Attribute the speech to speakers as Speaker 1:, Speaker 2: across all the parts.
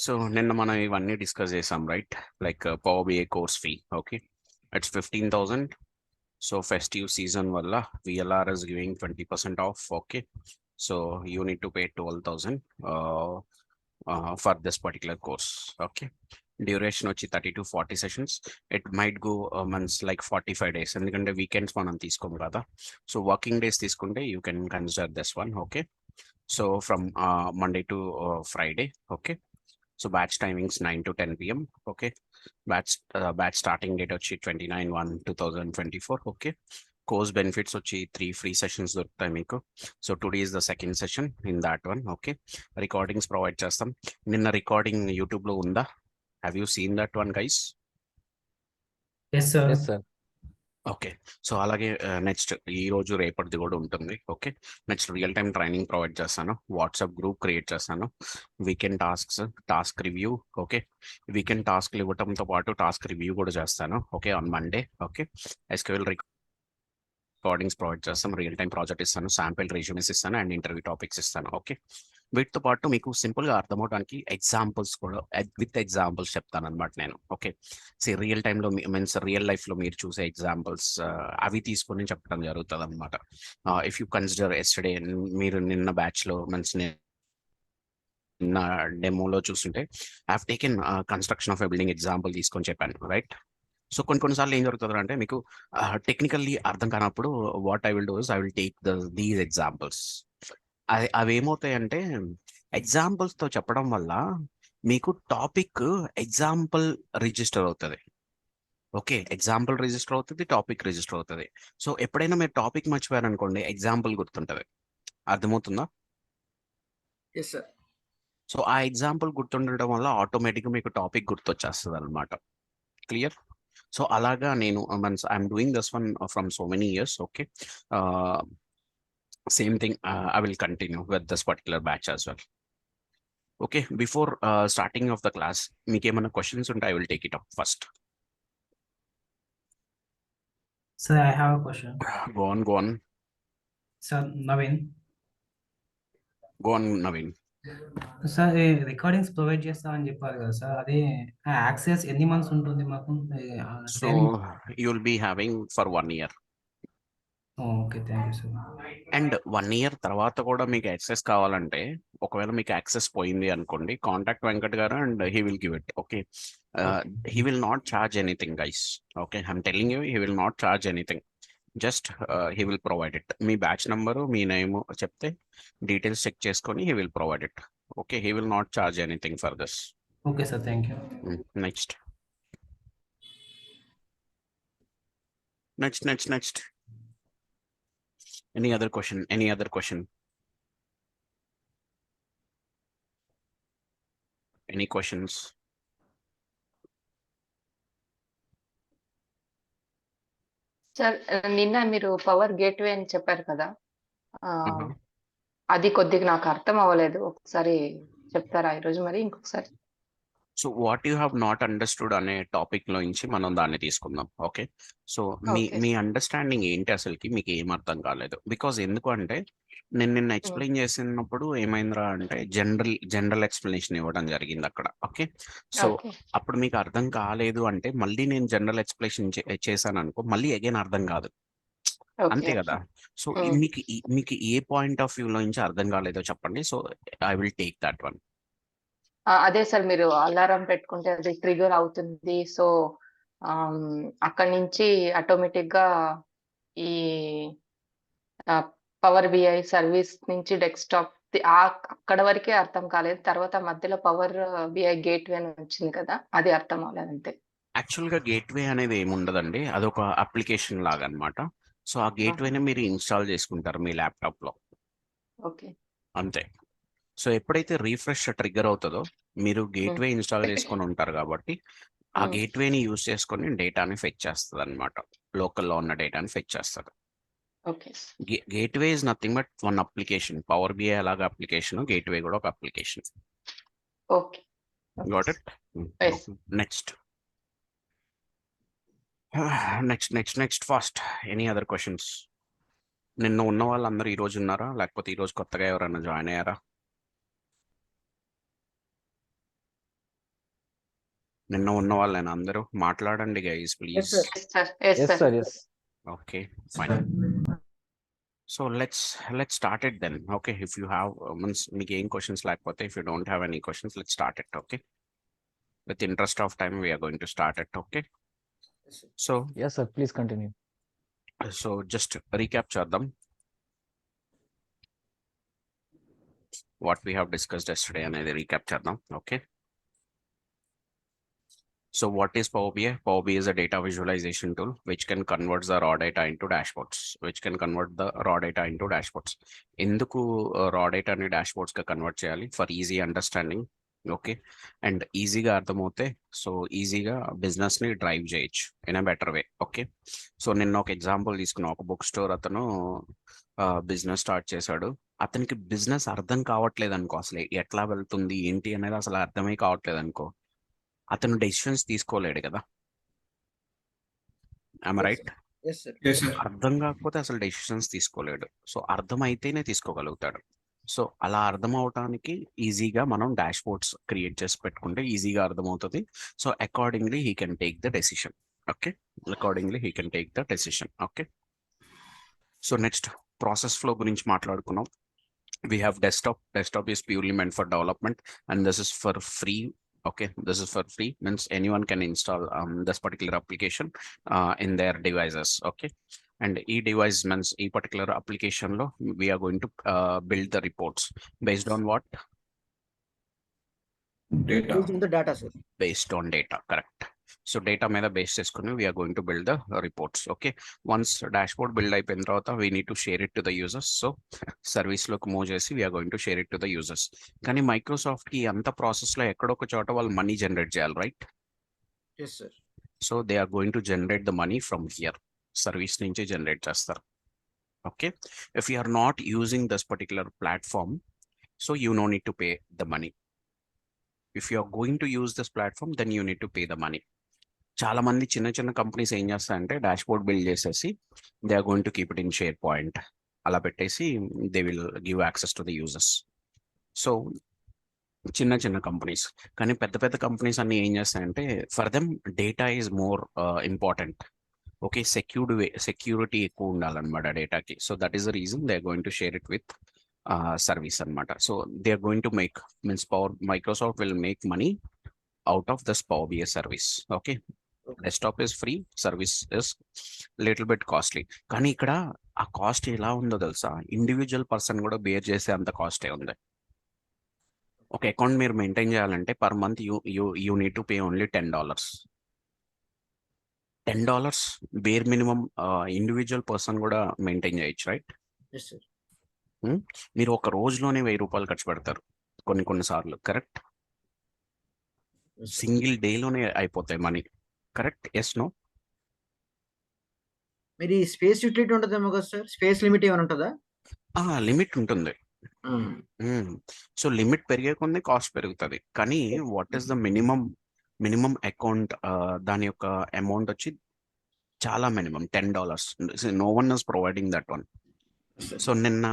Speaker 1: So నిన్న మనం ఇవన్నీ డిస్కస్ చేసాం, right? Like power BI course fee. Okay, it's 15,000. So festive season వల్ల VLR is giving 20% off. Okay, so you need to pay 12,000 for this particular course. Okay, duration వచ్చి 30 to 40 sessions. It might go months like 45 days, ఎందుకంటే weekends మనం తీసుకోము కదా. So working days తీసుకుంటే you can consider this one. Okay, so from Monday to Friday. Okay, so batch timings 9 to 10 p.m. Okay, batch starting date వచ్చి 29/1/2024. Okay, course benefits వచ్చి 3 free sessions దొరుకుతాయి మీకు. So today is the second session in that one. Okay, recordings provide చేస్తాం. నిన్న recording యూట్యూబ్లో ఉందా? Have you seen that one, guys?
Speaker 2: Yes sir.
Speaker 3: Yes sir.
Speaker 1: Okay, so అలాగే next ఈ రోజు రేపటిది కూడా ఉంటుంది. Okay, next real time training provide చేస్తాను, వాట్సాప్ గ్రూప్ క్రియేట్ చేస్తాను, weekend task review. Okay, weekend టాస్క్లు ఇవ్వటంతో పాటు టాస్క్ రివ్యూ కూడా చేస్తాను. Okay, on Monday. Okay, SQL recordings provide చేస్తాం, రియల్ టైం ప్రాజెక్ట్ ఇస్తాను, శాంపిల్ రెజ్యూమెస్ ఇస్తాను అండ్ ఇంటర్వ్యూ టాపిక్స్ ఇస్తాను. ఓకే, వీటితో పాటు మీకు సింపుల్గా అర్థమవడానికి ఎగ్జాంపుల్స్ కూడా విత్ ఎగ్జాంపుల్స్ చెప్తాను అనమాట నేను. ఓకే, రియల్ టైంలో మీన్స్ రియల్ లైఫ్లో మీరు చూసే ఎగ్జాంపుల్స్ అవి తీసుకొని చెప్పడం జరుగుతుంది అనమాట. ఇఫ్ యూ కన్సిడర్ ఎస్టర్డే, మీరు నిన్న బ్యాచ్లో మీన్స్ నిన్న డెమోలో చూస్తుంటే I have taken construction of a building example తీసుకొని చెప్పాను, రైట్? సో కొన్నిసార్లు ఏం జరుగుతుంది అంటే మీకు టెక్నికల్లీ అర్థం కానప్పుడు what I will do is I will take these examples. అవి ఏమవుతాయంటే ఎగ్జాంపుల్స్తో చెప్పడం వల్ల మీకు టాపిక్ ఎగ్జాంపుల్ రిజిస్టర్ అవుతుంది. ఓకే, ఎగ్జాంపుల్ రిజిస్టర్ అవుతుంది, టాపిక్ రిజిస్టర్ అవుతుంది. సో ఎప్పుడైనా మీరు టాపిక్ మర్చిపోయారనుకోండి, ఎగ్జాంపుల్ గుర్తుంటుంది. అర్థమవుతుందా?
Speaker 2: Yes sir.
Speaker 1: సో ఆ ఎగ్జాంపుల్ గుర్తుండడం వల్ల ఆటోమేటిక్గా మీకు టాపిక్ గుర్తొచ్చేస్తుంది అనమాట. క్లియర్? సో అలాగా నేను means I'm doing this one from so many years. Okay, same thing, I will continue with this particular batch as well. Okay, before starting of the class, మీకు ఏమైనా questions ఉంటే I will take it up first.
Speaker 2: Sir, I have a question.
Speaker 1: Go on.
Speaker 2: Sir, Naveen.
Speaker 1: Go on, Naveen.
Speaker 2: Sir recordings provide చేస్తామని చెప్పారు కదా sir, అది access ఎన్ని months ఉంటుంది మాకు?
Speaker 1: So you'll be having for 1 year.
Speaker 2: Okay, thank you sir.
Speaker 1: And 1 year తర్వాత కూడా మీకు యాక్సెస్ కావాలంటే, ఒకవేళ మీకు యాక్సెస్ పోయింది అనుకోండి, కాంటాక్ట్ వెంకట్ గారు and he will give it. Okay, he will not charge anything, guys. Okay, I'm telling you, he will not charge anything. Just he will provide it. Me batch number, me name చెప్తే details check చేసుకొని he will provide it. Okay, he will not charge anything for this.
Speaker 2: Okay sir, thank you.
Speaker 1: Next. Any other question? Any questions?
Speaker 4: Sir, నిన్న మీరు power gateway అని చెప్పారు కదా,
Speaker 1: Uh-huh.
Speaker 4: అది కొద్దిగా నాకు అర్థం అవ్వలేదు. ఒకసారి చెప్తారా ఈరోజు మరి ఇంకొకసారి?
Speaker 1: So what you have not understood అనే టాపిక్ లో నుంచి మనం దాన్ని తీసుకుందాం. ఓకే, సో మీ అండర్స్టాండింగ్ ఏంటి, అసలుకి మీకు ఏం అర్థం కాలేదు? బికాజ్ ఎందుకు అంటే నేను నిన్న ఎక్స్ప్లెయిన్ చేసినప్పుడు ఏమైందిరా అంటే జనరల్ ఎక్స్ప్లెనేషన్ ఇవ్వడం జరిగింది అక్కడ. ఓకే, సో అప్పుడు మీకు అర్థం కాలేదు అంటే మళ్ళీ నేను జనరల్ ఎక్స్ప్లెనేషన్ చేశాను అనుకో, మళ్ళీ అగైన్ అర్థం కాదు, అంతే కదా? సో మీకు ఏ పాయింట్ ఆఫ్ వ్యూ లో నుంచి అర్థం కాలేదో చెప్పండి. So I will take that one.
Speaker 4: అదే సార్, మీరు అలారం పెట్టుకుంటే అది ట్రిగర్ అవుతుంది. సో అక్కడి నుంచి ఆటోమేటిక్ గా ఈ పవర్ బిఐ సర్వీస్ నుంచి డెస్క్టాప్ అక్కడ వరకే అర్థం కాలేదు. తర్వాత మధ్యలో పవర్ బిఐ గేట్వే అని వచ్చింది కదా, అది అర్థం అవ్వలేదు అంతే.
Speaker 1: యాక్చువల్ గా గేట్వే అనేది ఏముండదండి, అదొక అప్లికేషన్ లాగా అన్నమాట. సో ఆ గేట్వేని మీరు ఇన్స్టాల్ చేసుకుంటారు మీ ల్యాప్టాప్ లో,
Speaker 4: ఓకే,
Speaker 1: అంతే. సో ఎప్పుడైతే రీఫ్రెష్ ట్రిగ్గర్ అవుతుందో, మీరు గేట్వే ఇన్స్టాల్ చేసుకొని ఉంటారు కాబట్టి ఆ గేట్వేని యూజ్ చేసుకొని డేటాని ఫెచ్ చేస్తుంది అనమాట. లోకల్లో ఉన్న డేటాని ఫెచ్ చేస్తుంది. Gateway is nothing but one application. Power BI అలాగా అప్లికేషన్, గేట్వే కూడా ఒక application.
Speaker 4: Okay,
Speaker 1: got it? Next fast. Any other questions? నిన్న ఉన్న వాళ్ళందరూ ఈ రోజు ఉన్నారా, లేకపోతే ఈ రోజు కొత్తగా ఎవరైనా జాయిన్ అయ్యారా? నిన్న ఉన్న వాళ్ళని అందరూ మాట్లాడండి guys please.
Speaker 3: sir.
Speaker 4: Yes sir, yes
Speaker 3: Yes,
Speaker 4: sir.
Speaker 3: sir. Yes.
Speaker 1: Okay fine. So let's start it then. Okay, if you have means మీకు ఏం క్వశ్చన్స్ లేకపోతే, if you don't have any questions, let's start it. Okay, with interest of time we are going to start it. Okay, so
Speaker 3: Yes, sir. Please continue.
Speaker 1: just recap చేద్దాం what we have discussed yesterday అనేది recap చేద్దాం. Okay, so what is Power BI? Power BI is a data visualization tool which can convert the raw data into dashboards. ఎందుకు raw data ని dashboards గా convert చేయాలి? For easy understanding. Okay, and ఈజీగా అర్థమవుతే so ఈజీగా business ని drive చేయొచ్చు in a better way. Okay, so నిన్న ఒక ఎగ్జాంపుల్ తీసుకున్నా. ఒక బుక్ స్టోర్ అతను బిజినెస్ స్టార్ట్ చేశాడు. అతనికి బిజినెస్ అర్థం కావట్లేదు అనుకో, అసలు ఎట్లా వెళ్తుంది ఏంటి అనేది అసలు అర్థమే కావట్లేదు అనుకో, అతను డెసిషన్స్ తీసుకోలేడు కదా. I'm right?
Speaker 3: Yes, sir.
Speaker 1: అర్థం కాకపోతే అసలు డెసిషన్స్ తీసుకోలేడు. సో అర్థం అయితేనే తీసుకోగలుగుతాడు. సో అలా అర్థం అవటానికి ఈజీగా మనం డాష్ బోర్డ్స్ క్రియేట్ చేసి పెట్టుకుంటే ఈజీగా అర్థమవుతుంది. So accordingly he can take the decision. Okay, okay, so next process flow గురించి మాట్లాడుకున్నాం. We have desktop is purely meant for development and this is for free. Okay, this is for free, means anyone can install this particular application in their devices. Okay, and device means particular application lo we are going to build the reports based on what?
Speaker 3: Based on the data, sir.
Speaker 1: Based on data, correct. So data మీద base చేసుకుని we are going to build the reports. Okay, once dashboard build అయిపోయిన తర్వాత we need to share it to the users. So service లోకి move చేసి we are going to share it to the users. కానీ Microsoft కి అంత process లో ఎక్కడొక చోట వాళ్ళు మనీ జనరేట్ చేయాలి, right?
Speaker 3: Yes, sir.
Speaker 1: So they are going to generate the money from here. Service నుంచి జనరేట్ చేస్తారు. Okay, if you are not using this particular platform, so you no need to pay the money. If you are going to use this platform then you need to pay the money. చాలా మంది చిన్న చిన్న companies ఏం చేస్తారంటే dashboard build చేసేసి they are going to keep it in SharePoint అలా పెట్టేసి they will give access to the users. So చిన్న చిన్న కంపెనీస్, కానీ పెద్ద పెద్ద కంపెనీస్ అన్ని ఏం చేస్తాయంటే for them data is more important. Okay, security ఎక్కువ ఉండాలన్నమాట డేటాకి. So that is the reason they are going to share it with service అనమాట. So they are going to make means Microsoft will make money out of this power BI service. Okay, desktop is free, service is little bit costly. కానీ ఇక్కడ ఆ cost ఎలా ఉందో తెలుసా? Individual person కూడా bear చేసే అంత కాస్టే ఉంది. ఒక అకౌంట్ మీరు మెయింటైన్ చేయాలంటే per month you need to pay only $10. $10 bare minimum individual person కూడా మెయింటైన్ చేయొచ్చు, రైట్?
Speaker 3: Yes, sir.
Speaker 1: మీరు ఒక రోజులోనే ₹1000 ఖర్చు పెడతారు కొన్నిసార్లు, కరెక్ట్?
Speaker 3: Yes, sir.
Speaker 1: సింగిల్ డేలోనే అయిపోతాయి మనీ, కరెక్ట్? Yes no?
Speaker 5: మరి స్పేస్ యూటిలిటీ ఉంటుందేమో కదా సార్? స్పేస్ లిమిట్ ఏమైనా ఉంటుందా?
Speaker 1: లిమిట్ ఉంటుంది. సో లిమిట్ పెరిగే కొద్ది కాస్ట్ పెరుగుతుంది. కానీ what is the minimum account, దాని యొక్క అమౌంట్ వచ్చి చాలా minimum $10. No one is providing that one. So నిన్న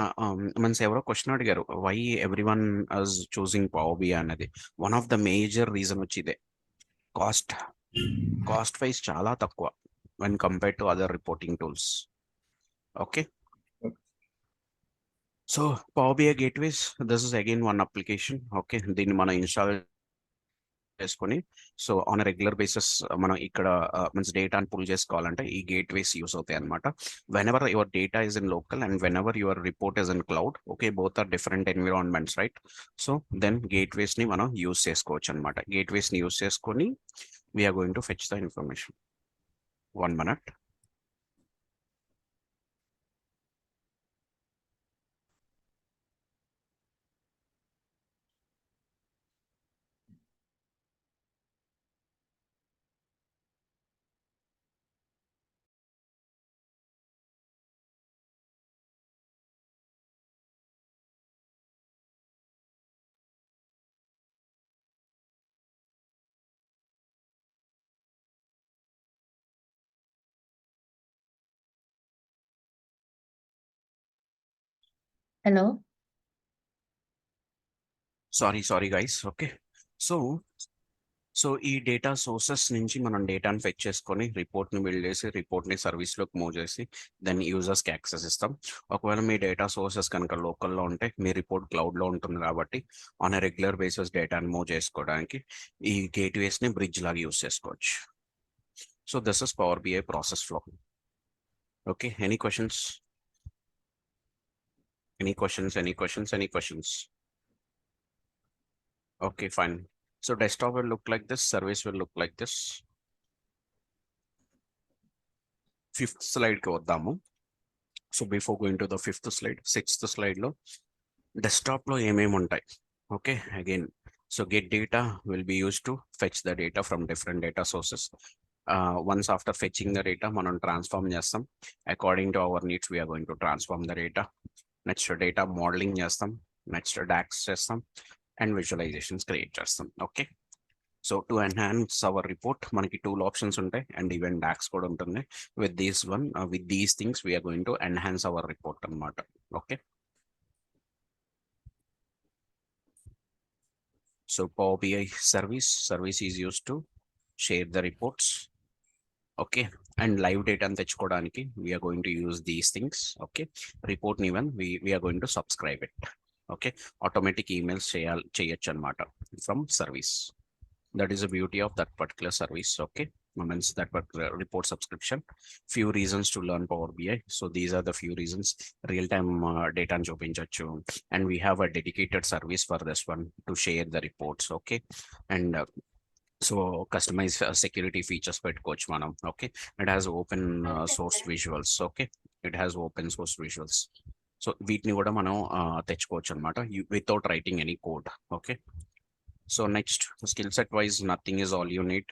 Speaker 1: మీన్స్ ఎవరో క్వశ్చన్ అడిగారు, why everyone is choosing power BI అనేది. One of the major reason వచ్చి ఇదే, కాస్ట్ వైజ్ చాలా తక్కువ when compared to other reporting tools. Okay, so power BI gateways, this is again one application. Okay, దీన్ని మనం install చేసుకొని so on regular basis మనం ఇక్కడ మీన్స్ డేటాని పుల్ చేసుకోవాలంటే ఈ గేట్వేస్ యూస్ అవుతాయి అనమాట. Whenever your data is in local and whenever your report is in cloud, okay, both are different environments, right? So then gateways ని మనం యూస్ చేసుకోవచ్చు అనమాట. గేట్వేస్ ని యూస్ చేసుకొని we are going to fetch the information. 1 minute.
Speaker 6: Hello.
Speaker 1: Sorry guys. Okay, so so ఈ data sources నుంచి మనం డేటాను ఫెచ్ చేసుకొని రిపోర్ట్ని బిల్డ్ చేసి రిపోర్ట్ని సర్వీస్లోకి మూవ్ చేసి దాన్ని యూజర్స్కి యాక్సెస్ ఇస్తాం. ఒకవేళ మీ డేటా సోర్సెస్ కనుక లోకల్లో ఉంటే మీ రిపోర్ట్ క్లౌడ్లో ఉంటుంది కాబట్టి ఆన్ ఎ రెగ్యులర్ బేసిస్ డేటాను మూవ్ చేసుకోవడానికి ఈ గేట్వేస్ని బ్రిడ్జ్ లాగా యూజ్ చేసుకోవచ్చు. So this is power BI process flow. Okay, any questions? Any questions? Okay, fine. So desktop will look like this, service will look like this. Fifth slide ki vadamu. So before going to the fifth slide, sixth slide lo desktop lo em untai. Okay, again, so get data will be used to fetch the data from different data sources. Once after fetching the data, మనం transform చేస్తాం. According to our needs, we are going to transform the data. Next data modeling చేస్తాం. Next DAX చేస్తాం. And visualizations create చేస్తాం. Okay. So to enhance our report, మనకి tool options ఉంటాయి and even DAX కూడా ఉంటుంది. With these things, we are going to enhance our report అన్నమాట. Okay. So Power BI service is used to share the reports. Okay, and live data and తెచ్చుకోవడానికి we are going to use these things. Okay, report even we are going to subscribe it. Okay, automatic emails చేయొచ్చు అన్నమాట from service. That is the beauty of that particular service. Okay, means that particular report subscription. Few reasons to learn Power BI. So these are the few reasons. Real time data అని చూపించొచ్చు, and we have a dedicated service for this one to share the reports. Okay, and so customize security features పెట్టుకోవచ్చు మనం. Okay, it has open source visuals. Okay, it has open source visuals. So వీటిని కూడా మనం తెచ్చుకోవచ్చు అన్నమాట without writing any code. Okay, so next, skill set wise, nothing is all you need.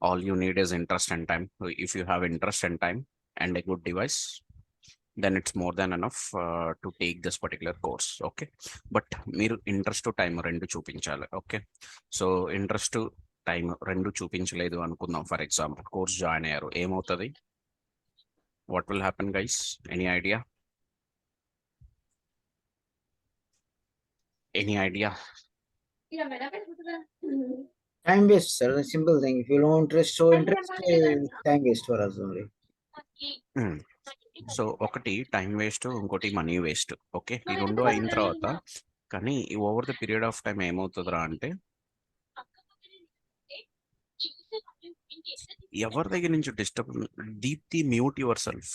Speaker 1: All you need is interest and time. If you have interest and time and a good device, then it's more than enough to take this particular course. Okay, but మీరు interest to time రెండు చూపించాలి. Okay, so interest to time రెండు చూపించలేదు అనుకుందాం. For example course join అయ్యారు, ఏమవుతుంది? What will happen guys? Any idea?
Speaker 5: Time waste, sir. A simple thing. If you don't show interest, time waste for us only.
Speaker 1: So ఒకటి time waste, ఇంకోటి money waste. Okay, ఈ రెండు అయిన తర్వాత కానీ over the period of time ఏమవుతుందిరా అంటే ఎవరి దగ్గర నుంచి disturb. Deepti, mute yourself.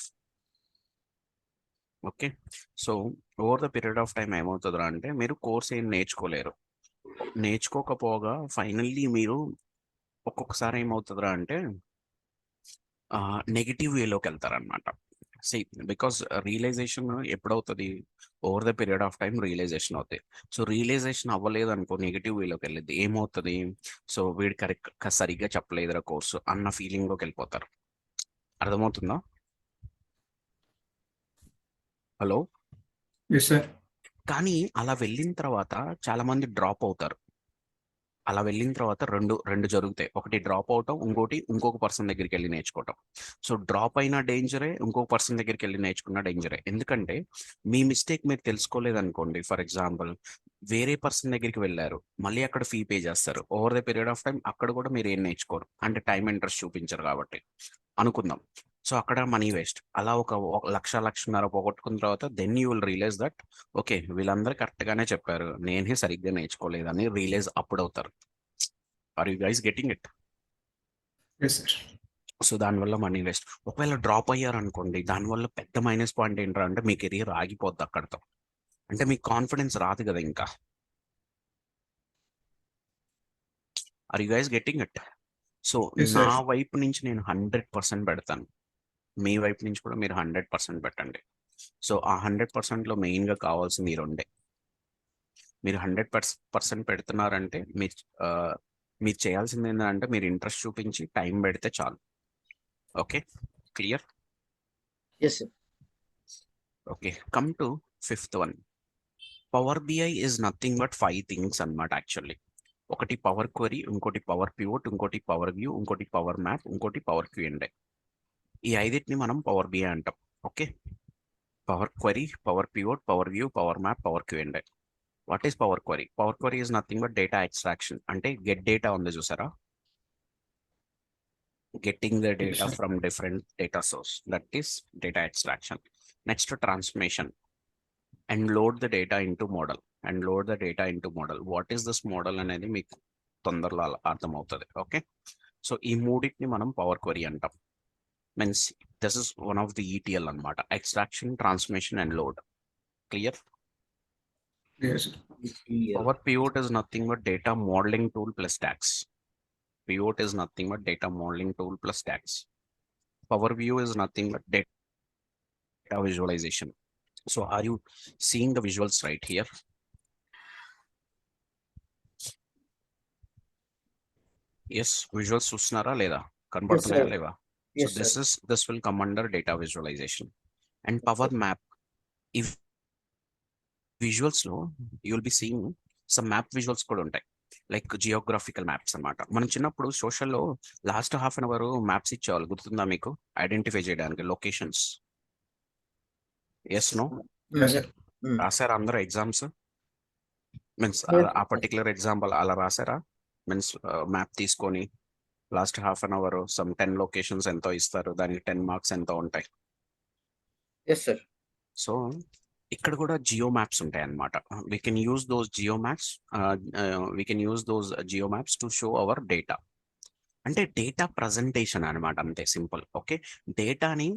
Speaker 1: Okay, so over the period of time ఏమవుతుందిరా అంటే మీరు కోర్స్ ఏం నేర్చుకోలేరు. నేర్చుకోకపోగా ఫైనల్లీ మీరు ఒక్కొక్కసారి ఏమవుతుందిరా అంటే నెగిటివ్ వేలోకి వెళ్తారనమాట. బికాస్ రియలైజేషన్ ఎప్పుడవుతుంది? Over the period of time realization అవుతాయి. సో రియలైజేషన్ అవ్వలేదు అనుకో, నెగిటివ్ వేలోకి వెళ్ళింది, ఏమవుతుంది? సో వీడు కరెక్ట్ సరిగ్గా చెప్పలేదురా కోర్సు అన్న ఫీలింగ్లోకి వెళ్ళిపోతారు. అర్థమవుతుందా? హలో. కానీ అలా వెళ్ళిన తర్వాత చాలా మంది డ్రాప్ అవుతారు. అలా వెళ్ళిన తర్వాత రెండు జరుగుతాయి. ఒకటి డ్రాప్ అవటం, ఇంకొక పర్సన్ దగ్గరికి వెళ్ళి నేర్చుకోవటం. సో డ్రాప్ అయిన డేంజరే, ఇంకొక పర్సన్ దగ్గరికి వెళ్ళి నేర్చుకున్న డేంజరే. ఎందుకంటే మీ మిస్టేక్ మీరు తెలుసుకోలేదు అనుకోండి. ఫర్ ఎగ్జాంపుల్ వేరే పర్సన్ దగ్గరికి వెళ్ళారు, మళ్ళీ అక్కడ ఫీ పే చేస్తారు. Over the period of time అక్కడ కూడా మీరు ఏం నేర్చుకోరు, అంటే టైం ఇంట్రెస్ట్ చూపించరు కాబట్టి అనుకుందాం. సో అక్కడ మనీ వేస్ట్. అలా ఒక 1,00,000-1,50,000 పోగొట్టుకున్న తర్వాత then you will realise that okay, వీళ్ళందరూ కరెక్ట్గానే చెప్పారు, నేనే సరిగ్గా నేర్చుకోలేదని రియలైజ్ అప్పుడు అవుతారు. Are you guys getting it? So దానివల్ల మనీ వేస్ట్. ఒకవేళ డ్రాప్ అయ్యారు అనుకోండి, దానివల్ల పెద్ద మైనస్ పాయింట్ ఏంటంటే అంటే మీ కెరీర్ ఆగిపోద్ది అక్కడితో. అంటే మీకు కాన్ఫిడెన్స్ రాదు కదా ఇంకా. Are you guys getting it? So నా వైపు నుంచి నేను 100% పెడతాను, మీ వైపు నుంచి కూడా మీరు 100% పెట్టండి. సో ఆ 100%లో మెయిన్గా కావాల్సింది ఈ రెండే. మీరు 100% పెడుతున్నారంటే మీరు చేయాల్సింది ఏంటంటే మీరు ఇంట్రెస్ట్ చూపించి టైం పెడితే చాలు. Okay, clear?
Speaker 5: Yes, sir.
Speaker 1: Okay, come to fifth one. Power BI is nothing but 5 things అన్నమాట యాక్చువల్లీ. ఒకటి పవర్ క్వరీ, ఇంకోటి పవర్ పివోట్, ఇంకోటి పవర్ వ్యూ, ఇంకోటి పవర్ మ్యాప్, ఇంకోటి పవర్ క్యూఎండే. ఈ 5ని మనం పవర్ బిఐ అంటాం. Okay, power query, power pivot, power view, power map, power Q and A. What is power query? Power query is nothing but data extraction. అంటే get data ఉంది చూసారా, getting the
Speaker 3: Yes,
Speaker 1: data
Speaker 3: sir.
Speaker 1: from different data source. That is data extraction. Next to transformation and load the data into model what is this model అనేది మీకు తొందరలో అర్థమవుతుంది. Okay, so ఈ మూడింటిని మనం పవర్ క్వరీ అంటాం. Means this is one of the ETL అన్నమాట, extraction, transformation and load. Clear?
Speaker 3: Yes, sir.
Speaker 1: Power pivot is nothing but data modeling tool plus DAX. Pivot is nothing but data modeling tool plus DAX. Power view is nothing but data visualization. So are you seeing the visuals right here? Yes, visuals చూస్తున్నారా లేదా, కనబడుతున్నాయా
Speaker 5: sir.
Speaker 1: లేవా? So
Speaker 5: Yes, sir.
Speaker 1: this will come under data visualization. And power map, if visuals లో you will be seeing some map visuals కూడా ఉంటాయి, like geographical maps అన్నమాట. మనం చిన్నప్పుడు సోషల్లో last half an hour maps ఇచ్చేవాళ్ళు, గుర్తుందా మీకు? ఐడెంటిఫై చేయడానికి locations. Yes no?
Speaker 3: Yes, sir.
Speaker 1: రాసారా అందరూ ఎగ్జామ్స్? Means
Speaker 5: Yes.
Speaker 1: ఆ పర్టికులర్ ఎగ్జాంపుల్ అలా రాసారా? మీన్స్ మ్యాప్ తీసుకొని last half an hour some 10 locations ఎంతో ఇస్తారు, దానికి 10 మార్క్స్ ఎంతో ఉంటాయి.
Speaker 5: Yes, sir.
Speaker 1: సో ఇక్కడ కూడా జియో మ్యాప్స్ ఉంటాయి అన్నమాట. We can use those geo maps to show our data. అంటే డేటా ప్రజెంటేషన్ అన్నమాట, అంతే సింపుల్. ఓకే, డేటాని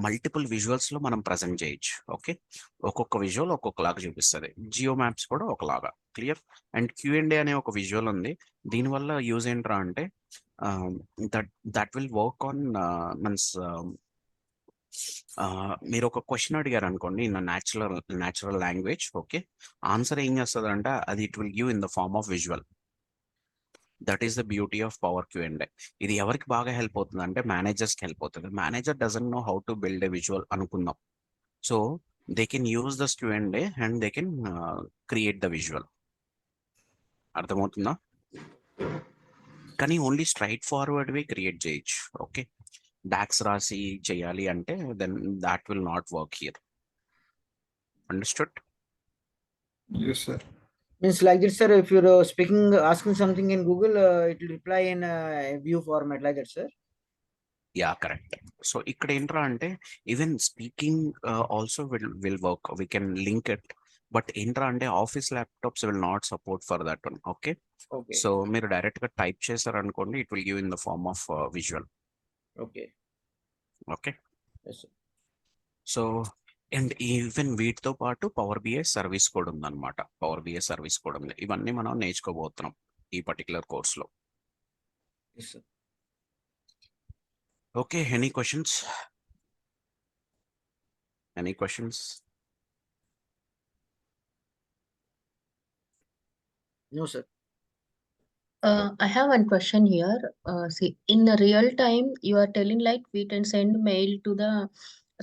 Speaker 1: మల్టిపుల్ విజువల్స్ లో మనం ప్రజెంట్ చేయొచ్చు. ఓకే, ఒక్కొక్క విజువల్ ఒక్కొక్కలాగా చూపిస్తుంది. జియో మ్యాప్స్ కూడా ఒకలాగా. క్లియర్? అండ్ Q&A అనే ఒక విజువల్ ఉంది, దీనివల్ల యూజ్ ఏంట్రా అంటే that will work on means మీరు ఒక క్వశ్చన్ అడిగారు అనుకోండి in natural language. Okay, answer ఏం చేస్తుంది అంటే అది it will give in the form of visual. That is the beauty of power Q&A. ఇది ఎవరికి బాగా హెల్ప్ అవుతుంది అంటే మేనేజర్స్కి హెల్ప్ అవుతుంది. Manager doesn't know how to build a visual అనుకుందాం, so they can use this Q&A and they can create the visual. అర్థమవుతుందా? కానీ only straightforward way create చేయొచ్చు. ఓకే, డాక్స్ రాసి చేయాలి అంటే then that will not work here. Understood?
Speaker 3: Yes, sir.
Speaker 5: Means like this, sir. If you're asking something in Google, it will reply in view format like that, sir.
Speaker 1: Yeah, correct. So ఇక్కడ ఏంట్రా అంటే even speaking also will work, we can link it. But ఏంట్రా అంటే office laptops will not support for that one. Okay,
Speaker 5: Okay.
Speaker 1: So మీరు direct గా type చేశారనుకోండి it will give in the form of visual.
Speaker 5: Okay.
Speaker 1: Okay,
Speaker 5: Yes, sir.
Speaker 1: So and even వీటితో పాటు power BI service కూడా ఉందన్నమాట. Power BI service కూడా ఉంది. ఇవన్నీ మనం నేర్చుకోబోతున్నాం ఈ పర్టికులర్ కోర్స్లో.
Speaker 5: Yes, sir.
Speaker 1: Okay, any questions? Any questions?
Speaker 5: No, sir.
Speaker 6: I have one question here. See, in the real time, you are telling like we can send mail to the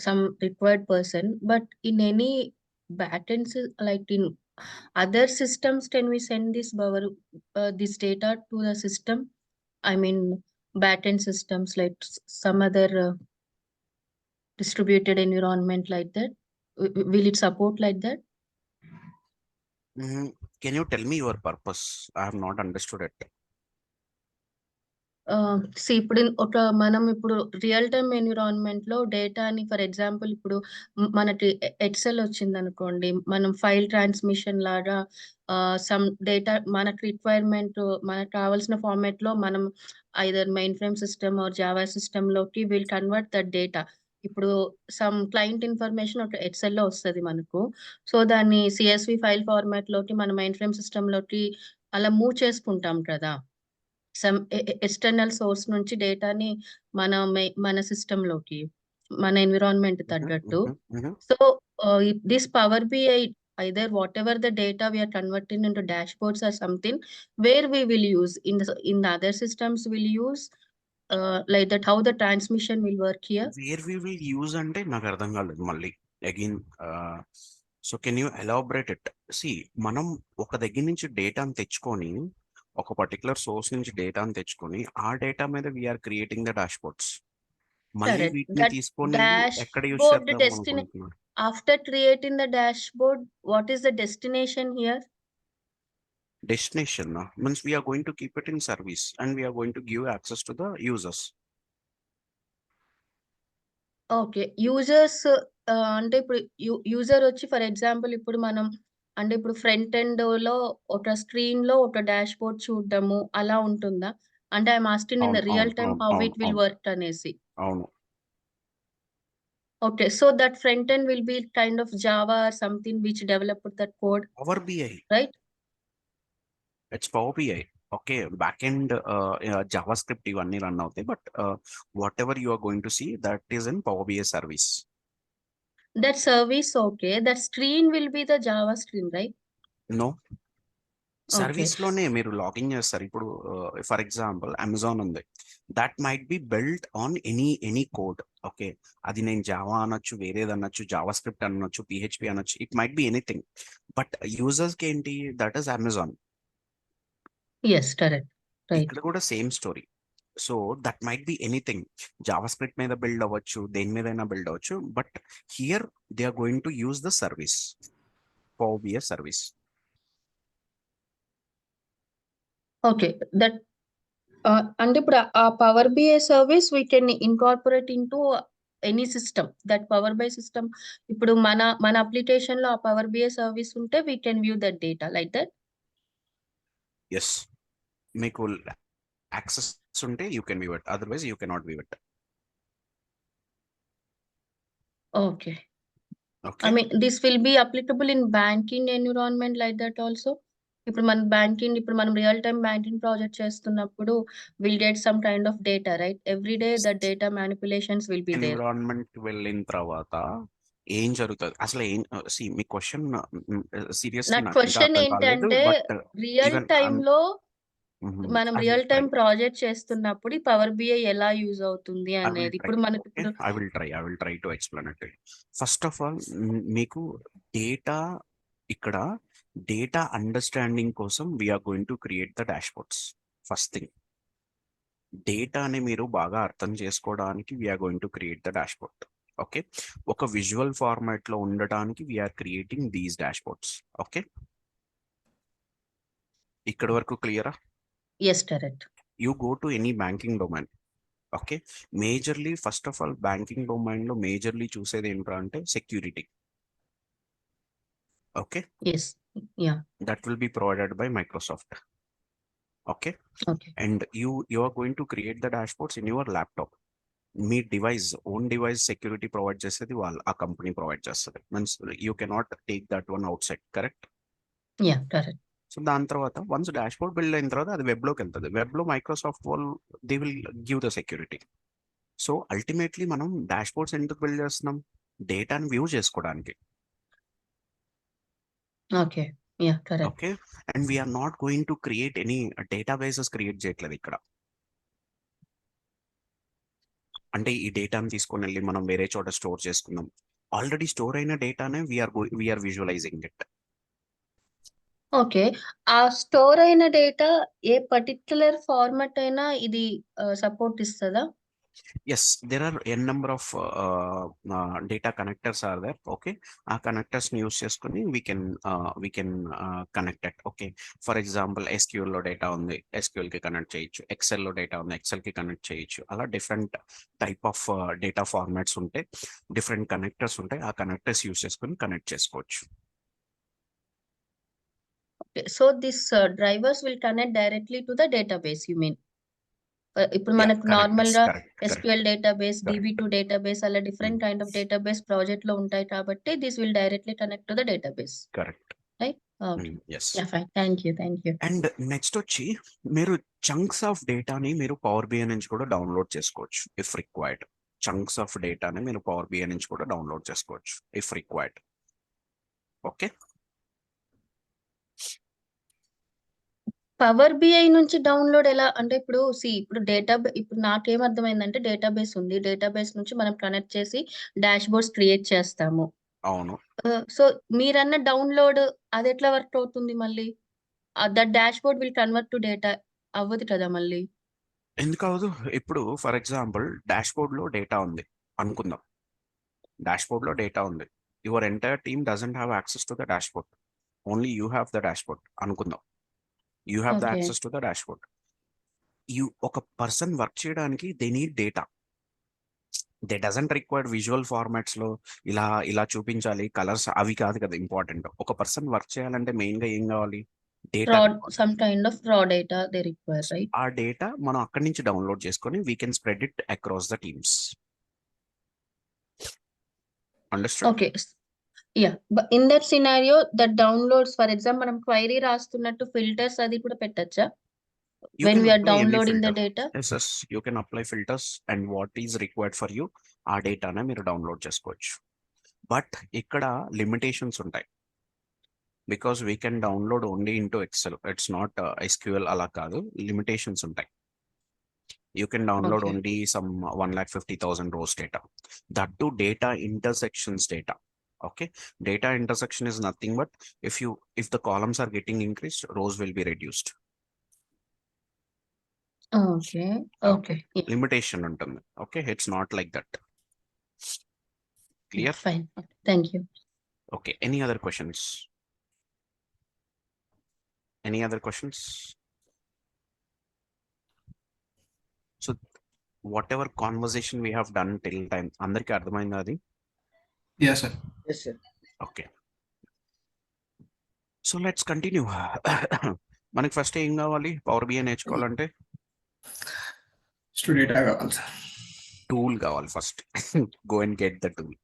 Speaker 6: some required person, but in any backends, like in other systems, can we send this data to the system? I mean, backend systems like some other distributed environment like that. Will it support like that?
Speaker 1: Can you tell me your purpose? I have not understood it.
Speaker 6: See, ఇప్పుడు మనం ఇప్పుడు real time environment లో డేటాని for example ఇప్పుడు మనకి XL వచ్చింది అనుకోండి, మనం ఫైల్ ట్రాన్స్మిషన్ లాగా సమ్ డేటా మనకు రిక్వైర్మెంట్ మనకు కావాల్సిన ఫార్మాట్ లో మనం either mainframe system or Java system లోకి విల్ కన్వర్ట్ దట్ డేటా. ఇప్పుడు సమ్ క్లయింట్ ఇన్ఫర్మేషన్ ఒక ఎక్సెల్ లో వస్తుంది మనకు, సో దాన్ని CSV ఫైల్ ఫార్మాట్ లోకి మన మెయిన్ ఫ్రేమ్ సిస్టమ్ లోకి అలా మూవ్ చేసుకుంటాం కదా. సమ్ ఎక్స్టర్నల్ సోర్స్ నుంచి డేటాని మన సిస్టమ్ లోకి మన ఎన్విరాన్మెంట్ తగ్గట్టు. So this power BI either whatever the data we are converting into dashboards or something where we will use in the other systems will use like that, how the transmission will work here.
Speaker 1: Where we will use అంటే నాకు అర్థం కాలేదు మళ్ళీ again. So can you elaborate it? See, మనం ఒక దగ్గర నుంచి డేటాను తెచ్చుకొని ఒక పర్టికులర్ సోర్స్ నుంచి డేటాను తెచ్చుకొని ఆ డేటా మీద వీఆర్ క్రియేటింగ్ ద డాష్బోర్డ్స్. మళ్ళీ
Speaker 6: Correct.
Speaker 1: వీటిని
Speaker 6: That
Speaker 1: తీసుకొని ఎక్కడ యూస్
Speaker 6: dashboard
Speaker 1: చేద్దాం
Speaker 6: destination.
Speaker 1: అనుకుంటున్నారు?
Speaker 6: After creating the dashboard, what is the destination here?
Speaker 1: Destination means we are going to keep it in service and we are going to give access to the users.
Speaker 6: Okay. Users అంటే ఇప్పుడు user వచ్చి for example ఇప్పుడు మనం అంటే ఇప్పుడు front ఎండ్‌లో ఒక స్క్రీన్‌లో ఒక డాష్‌బోర్డ్ చూడడము అలా ఉంటుందా? అంటే ఐయామ్ ఆస్కింగ్ ఇన్ ద
Speaker 1: అవును. అవును.
Speaker 6: రియల్ టైమ్
Speaker 1: అవును.
Speaker 6: హౌ
Speaker 1: అవును.
Speaker 6: ఇట్ విల్
Speaker 1: అవును.
Speaker 6: వర్క్ అనేసి.
Speaker 1: అవును.
Speaker 6: Okay. So that front end will be kind of Java or something which developed that code,
Speaker 1: power BI.
Speaker 6: Right?
Speaker 1: It's power BI. Okay. Back end JavaScript ఇవన్నీ run అవుతాయి. But whatever you are going to see that is in power BI service.
Speaker 6: That service okay. That screen will be the Java screen, right?
Speaker 1: No.
Speaker 6: Okay.
Speaker 1: సర్వీస్‌లోనే మీరు login చేస్తారు. ఇప్పుడు for example Amazon ఉంది. That might be built on any code. Okay. అది నేను Java అనొచ్చు, వేరేదనొచ్చు, JavaScript అనొచ్చు, PHP అనొచ్చు. It might be anything. But యూజర్స్‌కి ఏంటి that is Amazon.
Speaker 6: Yes. Correct. Right.
Speaker 1: ఇక్కడ కూడా same story. So that might be anything. JavaScript మీద బిల్డ్ అవ్వచ్చు, దేని మీదైనా బిల్డ్ అవ్వచ్చు. But here they are going to use the service. Power BI service.
Speaker 6: Okay. That అంటే ఇప్పుడు ఆ power BI service we can incorporate into any system. That power BI system ఇప్పుడు మన అప్లికేషన్‌లో ఆ పవర్ బిఐ సర్వీస్ ఉంటే we can view that data like that?
Speaker 1: Yes. మీకు access ఉంటే you can view it. Otherwise you cannot view it.
Speaker 6: Okay. I
Speaker 1: okay.
Speaker 6: Mean this will be applicable in banking environment like that also? ఇప్పుడు మనం real time banking project చేస్తున్నప్పుడు will get some kind of data, right? Every day that data manipulations will be there.
Speaker 1: Environment వెళ్ళిన తర్వాత ఏం జరుగుతుంది అసలు ఏం మీ question seriously
Speaker 6: నా
Speaker 1: నాకు ఇంకా
Speaker 6: క్వెషన్
Speaker 1: అర్థం కాలేదు.
Speaker 6: ఏంటంటే
Speaker 1: బట్
Speaker 6: రియల్
Speaker 1: ఈవెన్
Speaker 6: టైమ్‌లో మనం
Speaker 1: I will
Speaker 6: real
Speaker 1: try.
Speaker 6: Time project చేస్తున్నప్పుడు ఈ పవర్ బిఐ ఎలా యూజ్ అవుతుంది
Speaker 1: ఐ విల్
Speaker 6: అనేది.
Speaker 1: ట్రై.
Speaker 6: ఇప్పుడు మనకి
Speaker 1: ఓకే.
Speaker 6: ఇప్పుడు
Speaker 1: I will try to explain it. First of all మీకు డేటా ఇక్కడ డేటా అండర్స్టాండింగ్ కోసం we're going to create the dashboards. First thing డేటాని మీరు బాగా అర్థం చేసుకోవడానికి we're going to create the dashboard. Okay. ఒక విజువల్ ఫార్మాట్ లో ఉండడానికి we're creating these dashboards. Okay. ఇక్కడ వరకు క్లియరా?
Speaker 6: Yes. Correct.
Speaker 1: You go to any banking domain. Okay. Majorly first of all banking domain లో మేజర్లీ చూసేది ఏంటంటే అంటే security. Okay.
Speaker 6: Yes. Yeah!
Speaker 1: That will be provided by Microsoft. Okay.
Speaker 6: Okay.
Speaker 1: And you are going to create the dashboards in your laptop. మీ own device security provide చేసేది ఆ company provide చేస్తుంది. Means you cannot take that one outside. Correct.
Speaker 6: Yeah! Correct.
Speaker 1: So దాని తర్వాత once dashboard build అయిన తర్వాత అది వెబ్లోకి వెళ్తుంది. వెబ్లో మైక్రోసాఫ్ట్ వాళ్ళు they will give the security. So ultimately మనం డాష్బోర్డ్స్ ఎందుకు బిల్డ్ చేస్తున్నాం? డేటాని వ్యూ చేసుకోవడానికి.
Speaker 6: Okay. Yeah! Correct.
Speaker 1: Okay. And we're not going to create any databases create చేయట్లేదు ఇక్కడ. అంటే ఈ డేటాని తీసుకొని వెళ్ళి మనం వేరే చోట స్టోర్ చేసుకుందాం. ఆల్రెడీ స్టోర్ అయిన డేటానే వీఆర్ విజువలైజింగ్ ఇట్.
Speaker 6: ఓకే. ఆ స్టోర్ అయిన డేటా ఏ పర్టిక్యులర్ ఫార్మాట్ అయినా ఇది సపోర్ట్ ఇస్తదా?
Speaker 1: Yes. There are N number of data connectors are there. Okay. ఆ కనెక్టర్స్ని యూస్ చేసుకొని we can connect it. Okay. For example SQL data ఉంది, SQLకి కనెక్ట్ చేయొచ్చు. ఎక్సెల్లో డేటా ఉంది, ఎక్సెల్కి కనెక్ట్ చేయొచ్చు. అలా different type of data formats ఉంటాయి, డిఫరెంట్ కనెక్టర్స్ ఉంటాయి. ఆ కనెక్టర్స్ యూస్ చేసుకొని కనెక్ట్ చేసుకోవచ్చు.
Speaker 6: Okay. So this drivers will connect directly to the database you mean? ఇప్పుడు
Speaker 1: యా
Speaker 6: మనకు
Speaker 1: కరెక్ట్.
Speaker 6: నార్మల్‌గా
Speaker 1: correct.
Speaker 6: SQL database,
Speaker 1: correct.
Speaker 6: DB2 database అలా డిఫరెంట్ కైండ్ ఆఫ్ డేటాబేస్ ప్రాజెక్ట్‌లో ఉంటాయి కాబట్టి this will directly connect to the database.
Speaker 1: Correct.
Speaker 6: Right? Okay.
Speaker 1: Yes.
Speaker 6: Yeah! Fine. Thank you. Thank you.
Speaker 1: And next వచ్చి మీరు chunks of డేటాని మీరు power BI నుంచి కూడా డౌన్లోడ్ చేసుకోవచ్చు ఇఫ్ రిక్వైర్డ్. చంక్స్ ఆఫ్ డేటాని మీరు పవర్ BI నుంచి కూడా డౌన్లోడ్ చేసుకోవచ్చు if required. Okay.
Speaker 6: Power BI నుంచి డౌన్లోడ్ ఎలా అంటే ఇప్పుడు ఇప్పుడు ఇప్పుడు నాకేమర్థమైందంటే డేటాబేస్ ఉంది. డేటాబేస్ నుంచి మనం కనెక్ట్ చేసి డాష్‌బోర్డ్స్ క్రియేట్ చేస్తాము.
Speaker 1: అవును.
Speaker 6: సో మీరన్న డౌన్లోడ్ అదెట్లా వర్క్ అవుతుంది మళ్ళీ? That dashboard will convert to data అవ్వదు కదా మళ్ళీ?
Speaker 1: ఎందుకు అవ్వదు? ఇప్పుడు ఫర్ ఎగ్జాంపుల్ డాష్బోర్డ్లో డేటా ఉంది అనుకుందాం. డాష్బోర్డ్లో డేటా ఉంది. Your entire team doesn't have access to the dashboard. Only you have the dashboard అనుకుందాం. You have the
Speaker 6: okay.
Speaker 1: Access to the dashboard. ఒక పర్సన్ వర్క్ చేయడానికి they need data. They doesn't require visual formats లో ఇలా చూపించాలి colours అవి కాదు కదా important. ఒక పర్సన్ వర్క్ చేయాలంటే మెయిన్ గా ఏం కావాలి? Data.
Speaker 6: some kind of raw data they require, right?
Speaker 1: ఆ డేటా మనం అక్కడి నుంచి డౌన్లోడ్ చేసుకొని we can spread it across the teams. Understood?
Speaker 6: Okay. Yeah, but in that scenario, the downloads, for example, మనం query రాస్తున్నట్టు filters అది కూడా పెట్టచ్చా? When we are downloading the data?
Speaker 1: Yes, you can apply filters and what is required for you ఆ డేటానే మీరు download చేసుకోవచ్చు. But ఇక్కడ limitations ఉంటాయి. Because we can download only into Excel, it's not SQL అలా కాదు, లిమిటేషన్స్ ఉంటాయి. You can download
Speaker 6: Okay.
Speaker 1: only some 1,50,000 rows data. That too data intersections data. Okay, data intersection is nothing but if the columns are getting increased, rows will be reduced.
Speaker 6: Okay. Okay. Yeah.
Speaker 1: Limitation ఉంటుంది. Okay, it's not like that. Clear?
Speaker 6: Fine. Okay. Thank you.
Speaker 1: Okay, any other questions? Any other questions? So whatever conversation we have done till time, అందరికీ అర్థమైందా అది?
Speaker 3: Yes, sir.
Speaker 5: Yes, sir.
Speaker 1: Okay. So let's continue. మనకి first ఏం కావాలి power BI నేర్చుకోవాలంటే?
Speaker 3: Student కావాలి sir.
Speaker 1: Tool కావాలి first. Go and get the tool.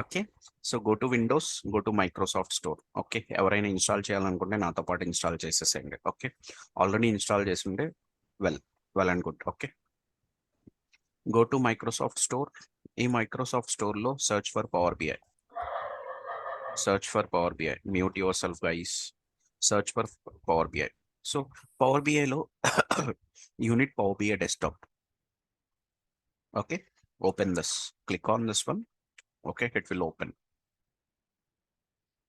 Speaker 1: Okay, so go to Windows, go to Microsoft Store. Okay, ఎవరైనా ఇన్స్టాల్ చేయాలనుకుంటే నాతో పాటు ఇన్స్టాల్ చేసేసేయండి. ఓకే, ఆల్రెడీ ఇన్స్టాల్ చేసిండే well and good. Okay, go to Microsoft Store. ఈ Microsoft స్టోర్లో search for power BI. Search for Power BI. Mute yourself, guys. Search for Power BI. So Power BI lo you need Power BI desktop. Okay, open this. Click on this one. Okay, it will open.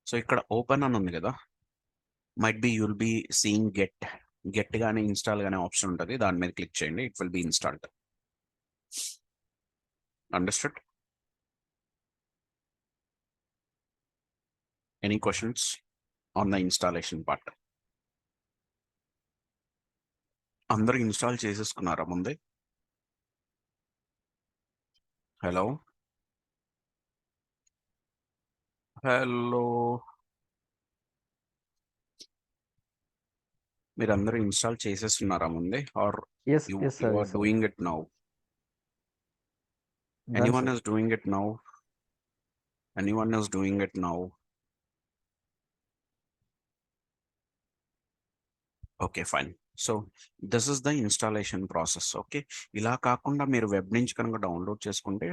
Speaker 1: So ikkada open అని ఉంది కదా, might be you'll be seeing get గానే install గానే option ఉంటుంది, దాని మీద click చేయండి. It will be installed. Understood? Any questions on the installation part? అందరూ ఇన్స్టాల్ చేసేసుకున్నారా ముందే? హలో మీరందరూ ఇన్స్టాల్ చేసేస్తున్నారా ముందే, are
Speaker 7: Yes,
Speaker 1: you
Speaker 7: sir.
Speaker 1: are
Speaker 7: Yes, sir.
Speaker 1: doing it now?
Speaker 7: Done,
Speaker 1: Anyone
Speaker 7: sir.
Speaker 1: is doing it now? Anyone is doing it now? Okay, fine. So this is the installation process. Okay, ఇలా కాకుండా మీరు web నుంచి కనుక download చేసుకుంటే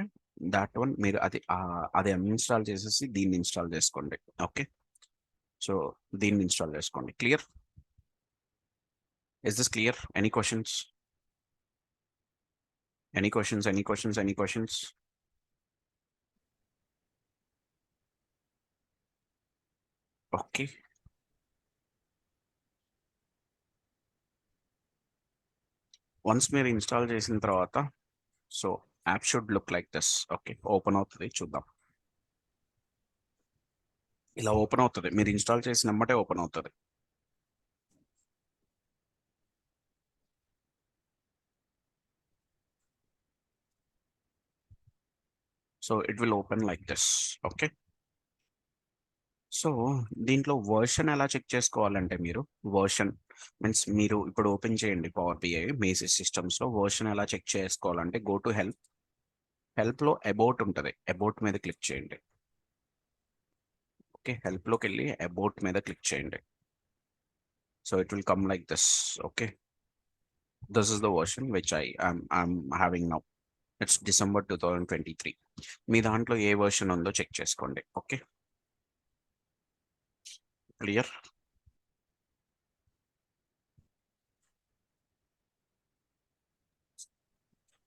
Speaker 1: that one మీరు అది uninstall చేసేసి దీన్ని ఇన్స్టాల్ చేసుకోండి. ఓకే, సో దీన్ని ఇన్స్టాల్ చేసుకోండి. Clear? Is this clear? Any questions? Any questions? Any questions? Any questions? Okay. Once మీరు ఇన్స్టాల్ చేసిన తర్వాత so app should look like this. Okay, open అవుతుంది, చూద్దాం. ఇలా ఓపెన్ అవుతుంది, మీరు ఇన్స్టాల్ చేసిన వెంబటే ఓపెన్ అవుతుంది. So it will open like this. Okay, so దీంట్లో వర్షన్ ఎలా చెక్ చేసుకోవాలంటే మీరు వర్షన్ మీన్స్ మీరు ఇప్పుడు ఓపెన్ చేయండి పవర్ బిఐ మీ సిస్టమ్స్లో. వర్షన్ ఎలా చెక్ చేసుకోవాలంటే గో టు హెల్ప్లో అబౌట్ ఉంటుంది, అబౌట్ మీద క్లిక్ చేయండి. ఓకే, హెల్ప్లోకి వెళ్ళి అబౌట్ మీద క్లిక్ చేయండి. So it will come like this. Okay, this is the version which I'm having now. It's December 2023. మీ దాంట్లో ఏ వర్షన్ ఉందో చెక్ చేసుకోండి. Okay, clear?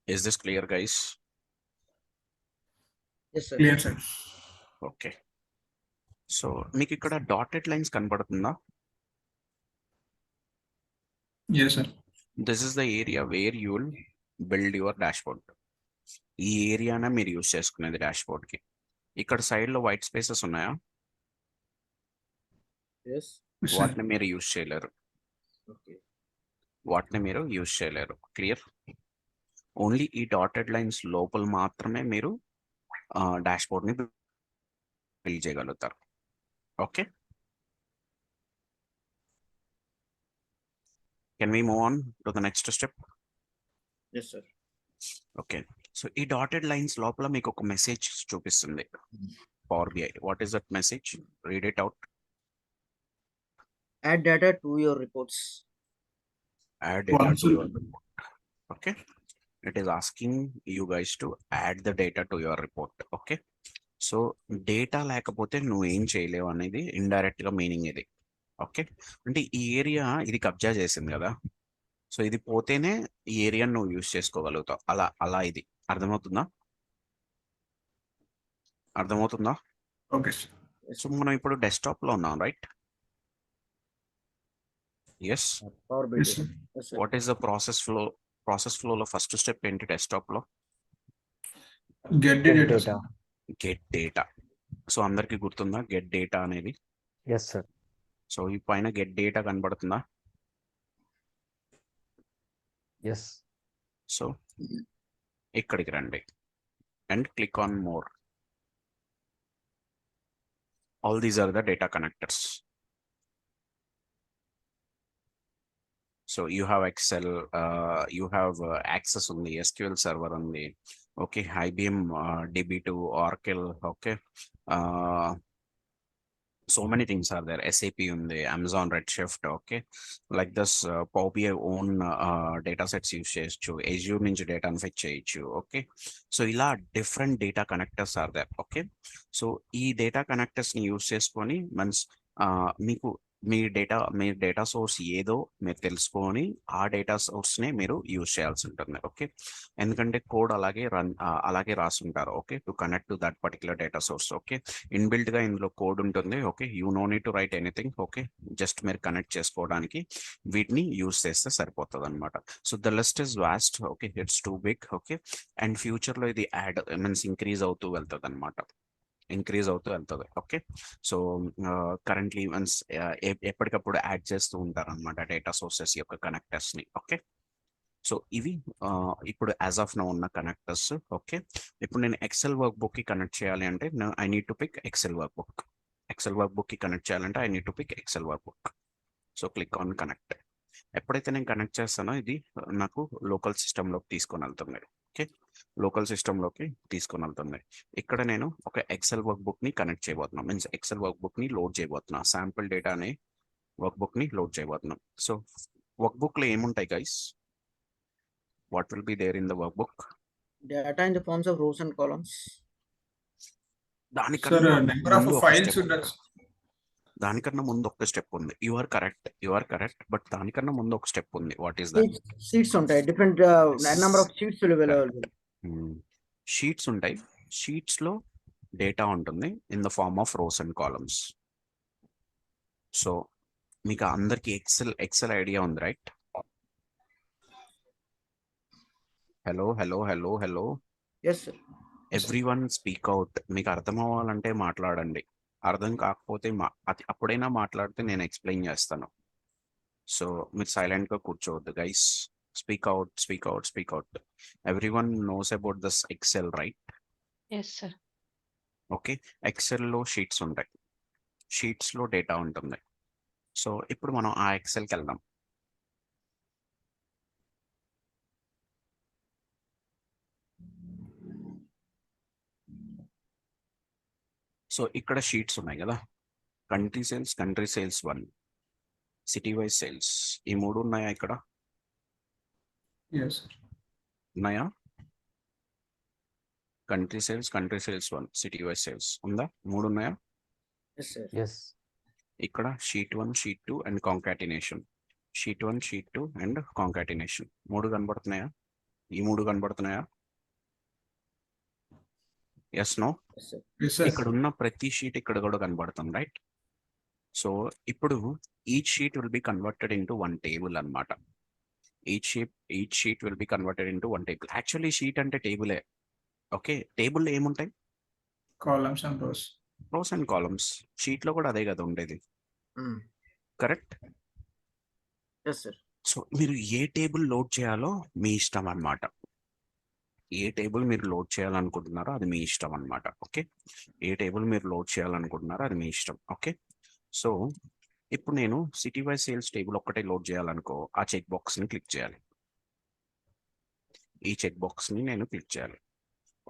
Speaker 1: Is this clear, guys?
Speaker 5: Yes, sir.
Speaker 3: Clear, sir.
Speaker 1: Okay, so మీకు ఇక్కడ dotted lines కనబడుతుందా?
Speaker 3: Yes, sir.
Speaker 1: This is the area where you will build your dashboard. ఈ ఏరియానే మీరు use చేసుకునేది డాష్బోర్డ్కి. ఇక్కడ సైడ్లో వైట్ స్పేసెస్ ఉన్నాయా?
Speaker 5: Yes.
Speaker 3: Yes, sir.
Speaker 1: వాటిని మీరు యూస్ చేయలేరు.
Speaker 5: Okay.
Speaker 1: వాటిని మీరు యూస్ చేయలేరు. క్లియర్? ఓన్లీ ఈ డాటెడ్ లైన్స్ లోపల మాత్రమే మీరు డాష్బోర్డ్ ని బిల్డ్ చేయగలుగుతారు. Okay, can we move on to the next step?
Speaker 5: Yes, sir.
Speaker 1: Okay, so ఈ డాటెడ్ లైన్స్ లోపల మీకు ఒక మెసేజ్ చూపిస్తుంది power BI. What is that message? Read it out.
Speaker 5: Add data to your reports.
Speaker 1: Add data to
Speaker 3: Console.
Speaker 1: your report. Okay, it is asking you guys to add the data to your report. Okay, so data లేకపోతే నువ్వు ఏం చేయలేవు అనేది indirect గా meaning ఇది. Okay, అంటే ఈ area ఇది కబ్జా చేసింది కదా, సో ఇది పోతేనే ఈ ఏరియాని నువ్వు యూజ్ చేసుకోగలుగుతావు. అలా ఇది అర్థమవుతుందా? అర్థమవుతుందా?
Speaker 3: Okay, sir.
Speaker 1: సో మనం ఇప్పుడు డెస్క్టాప్ లో ఉన్నాం, right? Yes.
Speaker 5: Power BI.
Speaker 3: Yes, sir.
Speaker 5: Yes, sir.
Speaker 1: What is the process flow? Process ఫ్లోలో ఫస్ట్ స్టెప్ ఏంటి డెస్క్టాప్ లో?
Speaker 3: Get the data. sir.
Speaker 1: Get data. So అందరికి గుర్తుందా గెట్ డేటా అనేది?
Speaker 7: Yes sir.
Speaker 1: సో ఈ పైన గెట్ డేటా కనబడుతుందా?
Speaker 7: Yes.
Speaker 1: So ఇక్కడికి రండి and click on more. All these are the data connectors. So you have Excel, you have access ఉంది, SQL server ఉంది, okay, IBM DB2, Oracle, okay, so many things are there. SAP ఉంది, Amazon Redshift, okay, like thus Power BI own data sets use చేయొచ్చు, Azure నుంచి data fetch చేయొచ్చు. Okay, so ఇలా different data connectors are there. Okay, so ఈ data connectors ని use చేసుకొని మీకు మీ data source ఏదో మీరు తెలుసుకొని ఆ డేటా సోర్స్ నే మీరు యూజ్ చేయాల్సి ఉంటుంది. ఓకే, ఎందుకంటే కోడ్ అలాగే రాసుంటారు. Okay, to connect to that particular data source. Okay, inbuilt గా ఇందులో కోడ్ ఉంటుంది. Okay, you no need to write anything. Okay, just మీరు కనెక్ట్ చేసుకోవడానికి వీటిని యూజ్ చేస్తే సరిపోతుంది అనమాట. So the list is vast. Okay, it's too big. Okay, and future లో ఇది మీన్స్ ఇంక్రీజ్ అవుతూ వెళ్తుంది అనమాట. ఓకే, సో కరెంట్లీ వన్స్ ఎప్పటికప్పుడు యాడ్ చేస్తూ ఉంటారు అనమాట డేటా సోర్సెస్ యొక్క కనెక్టర్స్ ని. ఓకే, సో ఇవి ఇప్పుడు యాజ్ ఆఫ్ నౌ ఉన్న కనెక్టర్స్. ఓకే, ఇప్పుడు నేను ఎక్సెల్ వర్క్ బుక్ కి కనెక్ట్ చేయాలి అంటే I need to pick Excel workbook. Excel workbook కి కనెక్ట్ చేయాలంటే I need to pick Excel workbook. So click on connect. ఎప్పుడైతే నేను కనెక్ట్ చేస్తానో ఇది నాకు లోకల్ సిస్టంలోకి తీసుకొని వెళ్తుంది. ఓకే, లోకల్ సిస్టంలోకి తీసుకొని వెళ్తుంది. ఇక్కడ నేను ఒక ఎక్సెల్ వర్క్ బుక్ ని కనెక్ట్ చేయబోతున్నాను, మీన్స్ ఎక్సెల్ వర్క్ బుక్ ని లోడ్ చేయబోతున్నా, శాంపుల్ డేటా అనే వర్క్ బుక్ ని లోడ్ చేయబోతున్నాం. సో వర్క్ బుక్ లో ఏముంటాయి guys? What will be there in the workbook?
Speaker 5: Data in the forms of rows and columns.
Speaker 3: Sir,
Speaker 1: దానికన్నా
Speaker 3: number of
Speaker 1: ముందు ఒక
Speaker 3: files
Speaker 1: step
Speaker 3: ఉండొచ్చు.
Speaker 1: దానికన్నా ముందు ఒక స్టెప్ ఉంది. యు ఆర్ కరెక్ట్, బట్ దానికన్నా ముందు ఒక స్టెప్ ఉంది. What is that?
Speaker 5: Sheets ఉంటాయి. Different number of sheets will be available.
Speaker 1: Sheets ఉంటాయి. షీట్స్ లో డేటా ఉంటుంది in the form of rows and columns. So మీకు అందరికి ఎక్సెల్ ఐడియా ఉంది, right? Hello
Speaker 5: Yes, sir.
Speaker 1: Everyone speak out. మీకు అర్థం అవ్వాలంటే మాట్లాడండి, అర్థం కాకపోతే అప్పుడైనా మాట్లాడితే నేను ఎక్స్ప్లెయిన్ చేస్తాను. సో మీరు సైలెంట్ గా కూర్చోవద్దు guys. Speak out. Everyone knows about this Excel, right?
Speaker 4: Yes sir.
Speaker 1: Okay, Excel లో షీట్స్ ఉంటాయి, షీట్స్ లో డేటా ఉంటుంది. సో ఇప్పుడు మనం ఆ ఎక్సెల్కి వెళ్దాం. సో ఇక్కడ షీట్స్ ఉన్నాయి కదా, country sales 1, city wise sales, ఈ 3 ఉన్నాయా ఇక్కడ?
Speaker 3: Yes, sir.
Speaker 1: ఉన్నాయా? Country sales 1, city wise sales ఉందా? 3 ఉన్నాయా?
Speaker 5: Yes, sir.
Speaker 7: ఎస్.
Speaker 1: ఇక్కడ sheet 1, sheet 2 and concatenation. Sheet 1, sheet 2 and concatenation 3 కనబడుతున్నాయా? ఈ 3 కనబడుతున్నాయా? Yes, no?
Speaker 5: Yes, sir.
Speaker 3: Yes, sir.
Speaker 1: ఇక్కడ ఉన్న ప్రతి షీట్ ఇక్కడ కూడా కనబడుతుంది, రైట్? సో ఇప్పుడు each sheet will be converted into 1 table అన్నమాట. Each sheet will be converted into 1 table. Actually sheet అంటే టేబులే. ఓకే, టేబుల్లో ఏముంటాయి?
Speaker 3: Columns and rows.
Speaker 1: Rows and columns. Sheet లో కూడా అదే కదా ఉండేది, కరెక్ట్?
Speaker 5: Yes, sir.
Speaker 1: సో మీరు ఏ టేబుల్ లోడ్ చేయాలో మీ ఇష్టం అన్నమాట. ఏ టేబుల్ మీరు లోడ్ చేయాలనుకుంటున్నారో అది మీ ఇష్టం అన్నమాట. ఓకే, ఏ టేబుల్ మీరు లోడ్ చేయాలనుకుంటున్నారో అది మీ ఇష్టం. ఓకే, సో ఇప్పుడు నేను సిటీ వైజ్ సేల్స్ టేబుల్ ఒక్కటే లోడ్ చేయాలనుకో, ఆ చెక్ బాక్స్ని క్లిక్ చేయాలి. ఈ చెక్ బాక్స్ని నేను క్లిక్ చేయాలి.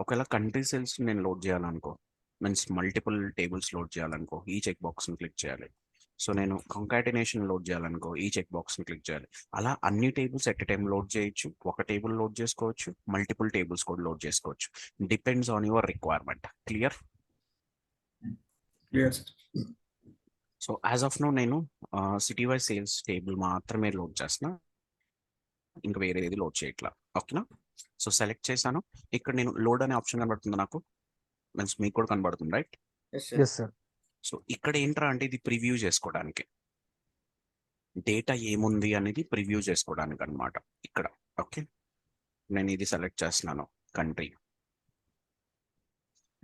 Speaker 1: ఒకవేళ కంట్రీ సేల్స్ నేను లోడ్ చేయాలనుకో, మీన్స్ మల్టిపుల్ టేబుల్స్ లోడ్ చేయాలనుకో, ఈ చెక్ బాక్స్ని క్లిక్ చేయాలి. సో నేను కంకాటినేషన్ లోడ్ చేయాలనుకో, ఈ చెక్ బాక్స్ని క్లిక్ చేయాలి. అలా అన్ని టేబుల్స్ ఎట్ టైం లోడ్ చేయొచ్చు. ఒక టేబుల్ లోడ్ చేసుకోవచ్చు, మల్టిపుల్ టేబుల్స్ కూడా లోడ్ చేసుకోవచ్చు. Depends on your requirement. Clear?
Speaker 3: Clear, sir.
Speaker 1: So as of now నేను సిటీ వైజ్ సేల్స్ టేబుల్ మాత్రమే లోడ్ చేస్తున్నా, ఇంకా వేరే ఏది లోడ్ చేయట్లా. ఓకేనా? సో సెలెక్ట్ చేశాను. ఇక్కడ నేను లోడ్ అనే ఆప్షన్ కనబడుతుంది నాకు, మీన్స్ మీకు కూడా కనబడుతుంది, right?
Speaker 5: Yes, sir.
Speaker 7: Yes, sir.
Speaker 1: So ఇక్కడ ఏంట్రా అంటే ఇది ప్రివ్యూ చేసుకోవడానికి, డేటా ఏముంది అనేది ప్రివ్యూ చేసుకోవడానికి అన్నమాట ఇక్కడ. ఓకే, నేను ఇది సెలెక్ట్ చేస్తున్నాను, కంట్రీ.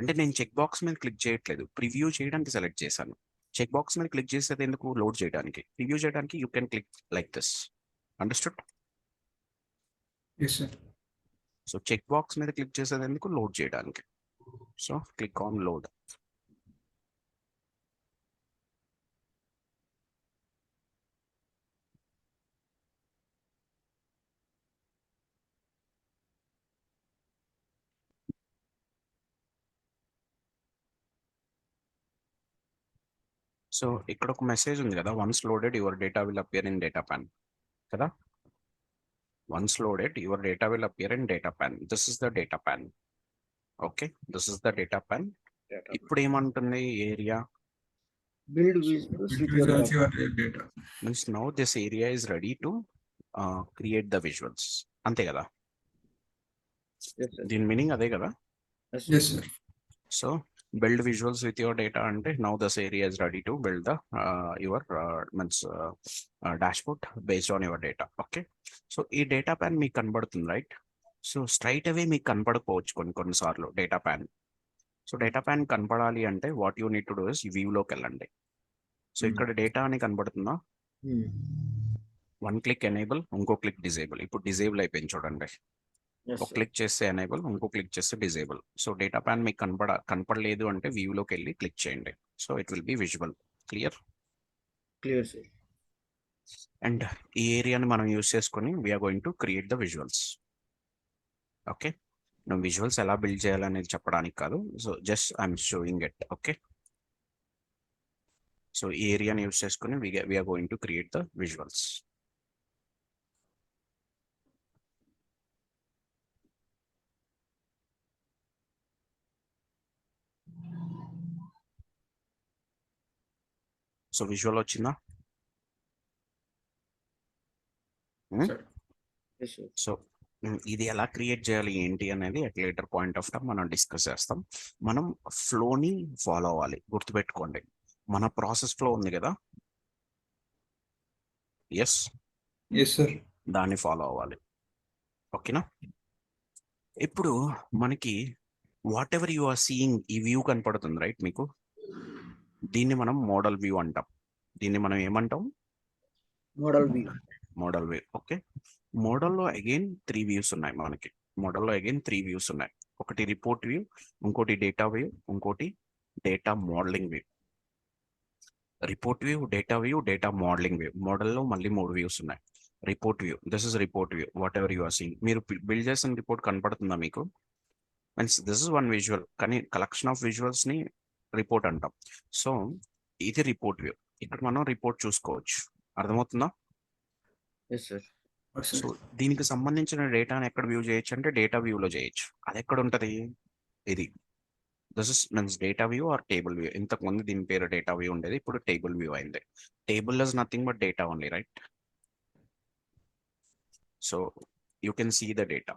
Speaker 1: అంటే నేను చెక్ బాక్స్ మీద క్లిక్ చేయట్లేదు, ప్రివ్యూ చేయడానికి సెలెక్ట్ చేశాను. చెక్ బాక్స్ మీద క్లిక్ చేసేది ఎందుకు? లోడ్ చేయడానికి. ప్రివ్యూ చేయడానికి you can click like this. Understood?
Speaker 3: Yes, sir.
Speaker 1: So check box మీద క్లిక్ చేసేది ఎందుకు? లోడ్ చేయడానికి. So click on load. So ఇక్కడ ఒక మెసేజ్ ఉంది కదా, once loaded your data will appear in data pane కదా. Once loaded your data will appear in data pane. This is the data pan. Okay, this is the data pan. ఇప్పుడు ఏమంటుంది area?
Speaker 5: Build visuals with your
Speaker 3: Visuals
Speaker 5: data.
Speaker 3: your data.
Speaker 1: Means now this area is ready to create the visuals. అంతే కదా,
Speaker 5: Yes, sir.
Speaker 1: దీని meaning అదే కదా.
Speaker 5: Yes, sir.
Speaker 3: Yes, sir.
Speaker 1: So build visuals with your data అంటే now this area is ready to build the your means dashboard based on your data. Okay, so ఈ data pane మీకు కనబడుతుంది, right? So straight away మీకు కనపడకపోవచ్చు కొన్నిసార్లు data pane. So data pane కనపడాలి అంటే what you need to do is వ్యూలోకి వెళ్ళండి. సో ఇక్కడ డేటా అని కనబడుతుందా?
Speaker 5: Hmm.
Speaker 1: వన్ క్లిక్ ఎనేబుల్, ఇంకో క్లిక్ డిజేబుల్. ఇప్పుడు డిజేబుల్ అయిపోయింది చూడండి.
Speaker 5: Yes,
Speaker 1: ఒక
Speaker 5: sir.
Speaker 1: క్లిక్ చేస్తే ఎనేబుల్, ఇంకో క్లిక్ చేస్తే డిజేబుల్. సో డేటా ప్యాన్ మీకు కనపడలేదు అంటే వ్యూలోకి వెళ్ళి క్లిక్ చేయండి. So it will be visual. Clear?
Speaker 5: Clear, sir.
Speaker 1: And ఈ ఏరియాని మనం యూస్ చేసుకొని we are going to create the visuals. Okay, మనం విజువల్స్ ఎలా బిల్డ్ చేయాలనేది చెప్పడానికి కాదు, so just I'm showing it. Okay, so ఈ ఏరియాని యూస్ చేసుకొని we are going to create the visuals. So visual వచ్చిందా?
Speaker 3: Sir.
Speaker 5: Yes, sir.
Speaker 1: సో ఇది ఎలా క్రియేట్ చేయాలి ఏంటి అనేది at later point of time మనం డిస్కస్ చేస్తాం. మనం ఫ్లోని ఫాలో అవ్వాలి. గుర్తుపెట్టుకోండి, మన ప్రాసెస్ ఫ్లో ఉంది కదా, ఎస్,
Speaker 3: Yes, sir.
Speaker 1: దాన్ని ఫాలో అవ్వాలి. ఓకేనా? ఇప్పుడు మనకి whatever you are seeing, ఈ వ్యూ కనపడుతుంది, రైట్? మీకు దీన్ని మనం మోడల్ వ్యూ అంటాం. దీన్ని మనం ఏమంటాం?
Speaker 5: Model view.
Speaker 1: Model view. Okay, మోడల్లో అగైన్ 3 వ్యూస్ ఉన్నాయి మనకి. మోడల్లో అగైన్ 3 వ్యూస్ ఉన్నాయి. ఒకటి రిపోర్ట్ వ్యూ, ఇంకోటి డేటా వ్యూ, ఇంకోటి data modelling view. Report view, data view, data modelling view. మోడల్లో మళ్ళీ 3 వ్యూస్ ఉన్నాయి. Report view, this is report view. Whatever you are seeing, మీరు బిల్డ్ చేసిన రిపోర్ట్ కనపడుతుందా మీకు? Means this is one visual, కానీ collection of visuals ని report అంటాం. సో ఇది రిపోర్ట్ వ్యూ. ఇక్కడ మనం రిపోర్ట్ చూసుకోవచ్చు. అర్థమవుతుందా?
Speaker 5: Yes, sir.
Speaker 3: Yes,
Speaker 1: so
Speaker 3: sir.
Speaker 1: దీనికి సంబంధించిన డేటాని ఎక్కడ వ్యూ చేయొచ్చు అంటే డేటా వ్యూలో చేయొచ్చు. అది ఎక్కడ ఉంటది? ఇది this is means data view or table view. ఇంతకు ముందు దీని పేరు డేటా వ్యూ ఉండేది, ఇప్పుడు టేబుల్ వ్యూ అయింది. Table is nothing but data only, right? So you can see the data.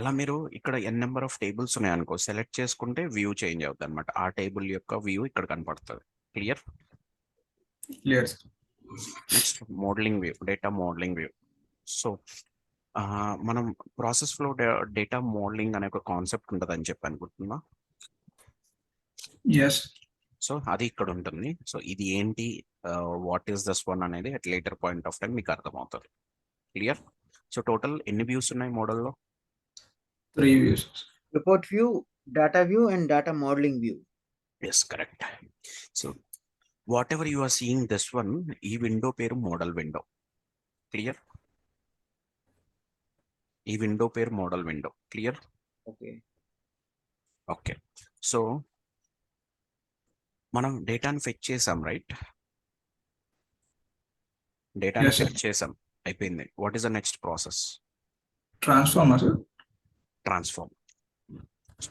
Speaker 1: అలా మీరు ఇక్కడ ఎన్ నెంబర్ ఆఫ్ టేబుల్స్ ఉన్నాయనుకో, సెలెక్ట్ చేసుకుంటే వ్యూ చేంజ్ అవుతుంది అనమాట. ఆ టేబుల్ యొక్క వ్యూ ఇక్కడ కనపడుతుంది. Clear?
Speaker 3: Clear, sir.
Speaker 1: Next modelling view, data modelling view. So మనం ప్రాసెస్ ఫ్లో డేటా మోడలింగ్ అనే ఒక కాన్సెప్ట్ ఉంటుంది అని చెప్పి అనుకుంటున్నా.
Speaker 3: Yes.
Speaker 1: సో అది ఇక్కడ ఉంటుంది. సో ఇది ఏంటి, వాట్ ఈస్ దస్ వన్ అనేది at later point of time మీకు అర్థమవుతుంది. క్లియర్? సో టోటల్ ఎన్ని వ్యూస్ ఉన్నాయి మోడల్లో?
Speaker 3: 3 views.
Speaker 5: Report view, data view, and data modeling view.
Speaker 1: Yes, correct. So whatever you are seeing this one, ఈ window పేరు model window. Clear? ఈ window పేరు model window. Clear?
Speaker 5: Okay.
Speaker 1: Okay. So మనం డేటాను fetch చేసాం, right? డేటాను
Speaker 3: Yes, sir.
Speaker 1: Fetch చేసాం, అయిపోయింది. What is the next process?
Speaker 3: Transformer, sir.
Speaker 1: Transform.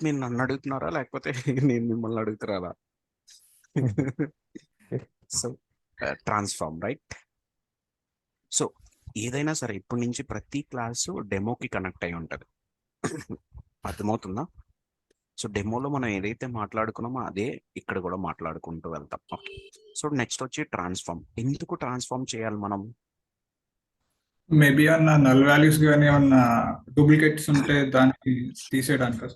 Speaker 1: మీరు నన్ను అడుగుతున్నారా లేకపోతే నేను మిమ్మల్ని అడుగుతున్నారా? So transform, right? సో ఏదైనా సరే ఇప్పటి నుంచి ప్రతి క్లాసు డెమోకి కనెక్ట్ అయి ఉంటుంది. అర్థమవుతుందా? సో డెమోలో మనం ఏదైతే మాట్లాడుకున్నామో అదే ఇక్కడ కూడా మాట్లాడుకుంటూ వెళ్తాం. ఓకే. సో నెక్స్ట్ వచ్చి ట్రాన్స్ఫార్మ్. ఎందుకు ట్రాన్స్ఫార్మ్ చేయాలి మనం?
Speaker 3: మేబీ ఏమన్నా నల్ వాల్యూస్ కానీ ఏమన్నా డూప్లికేట్స్ ఉంటే దాన్ని తీసేయడానికి, సార్.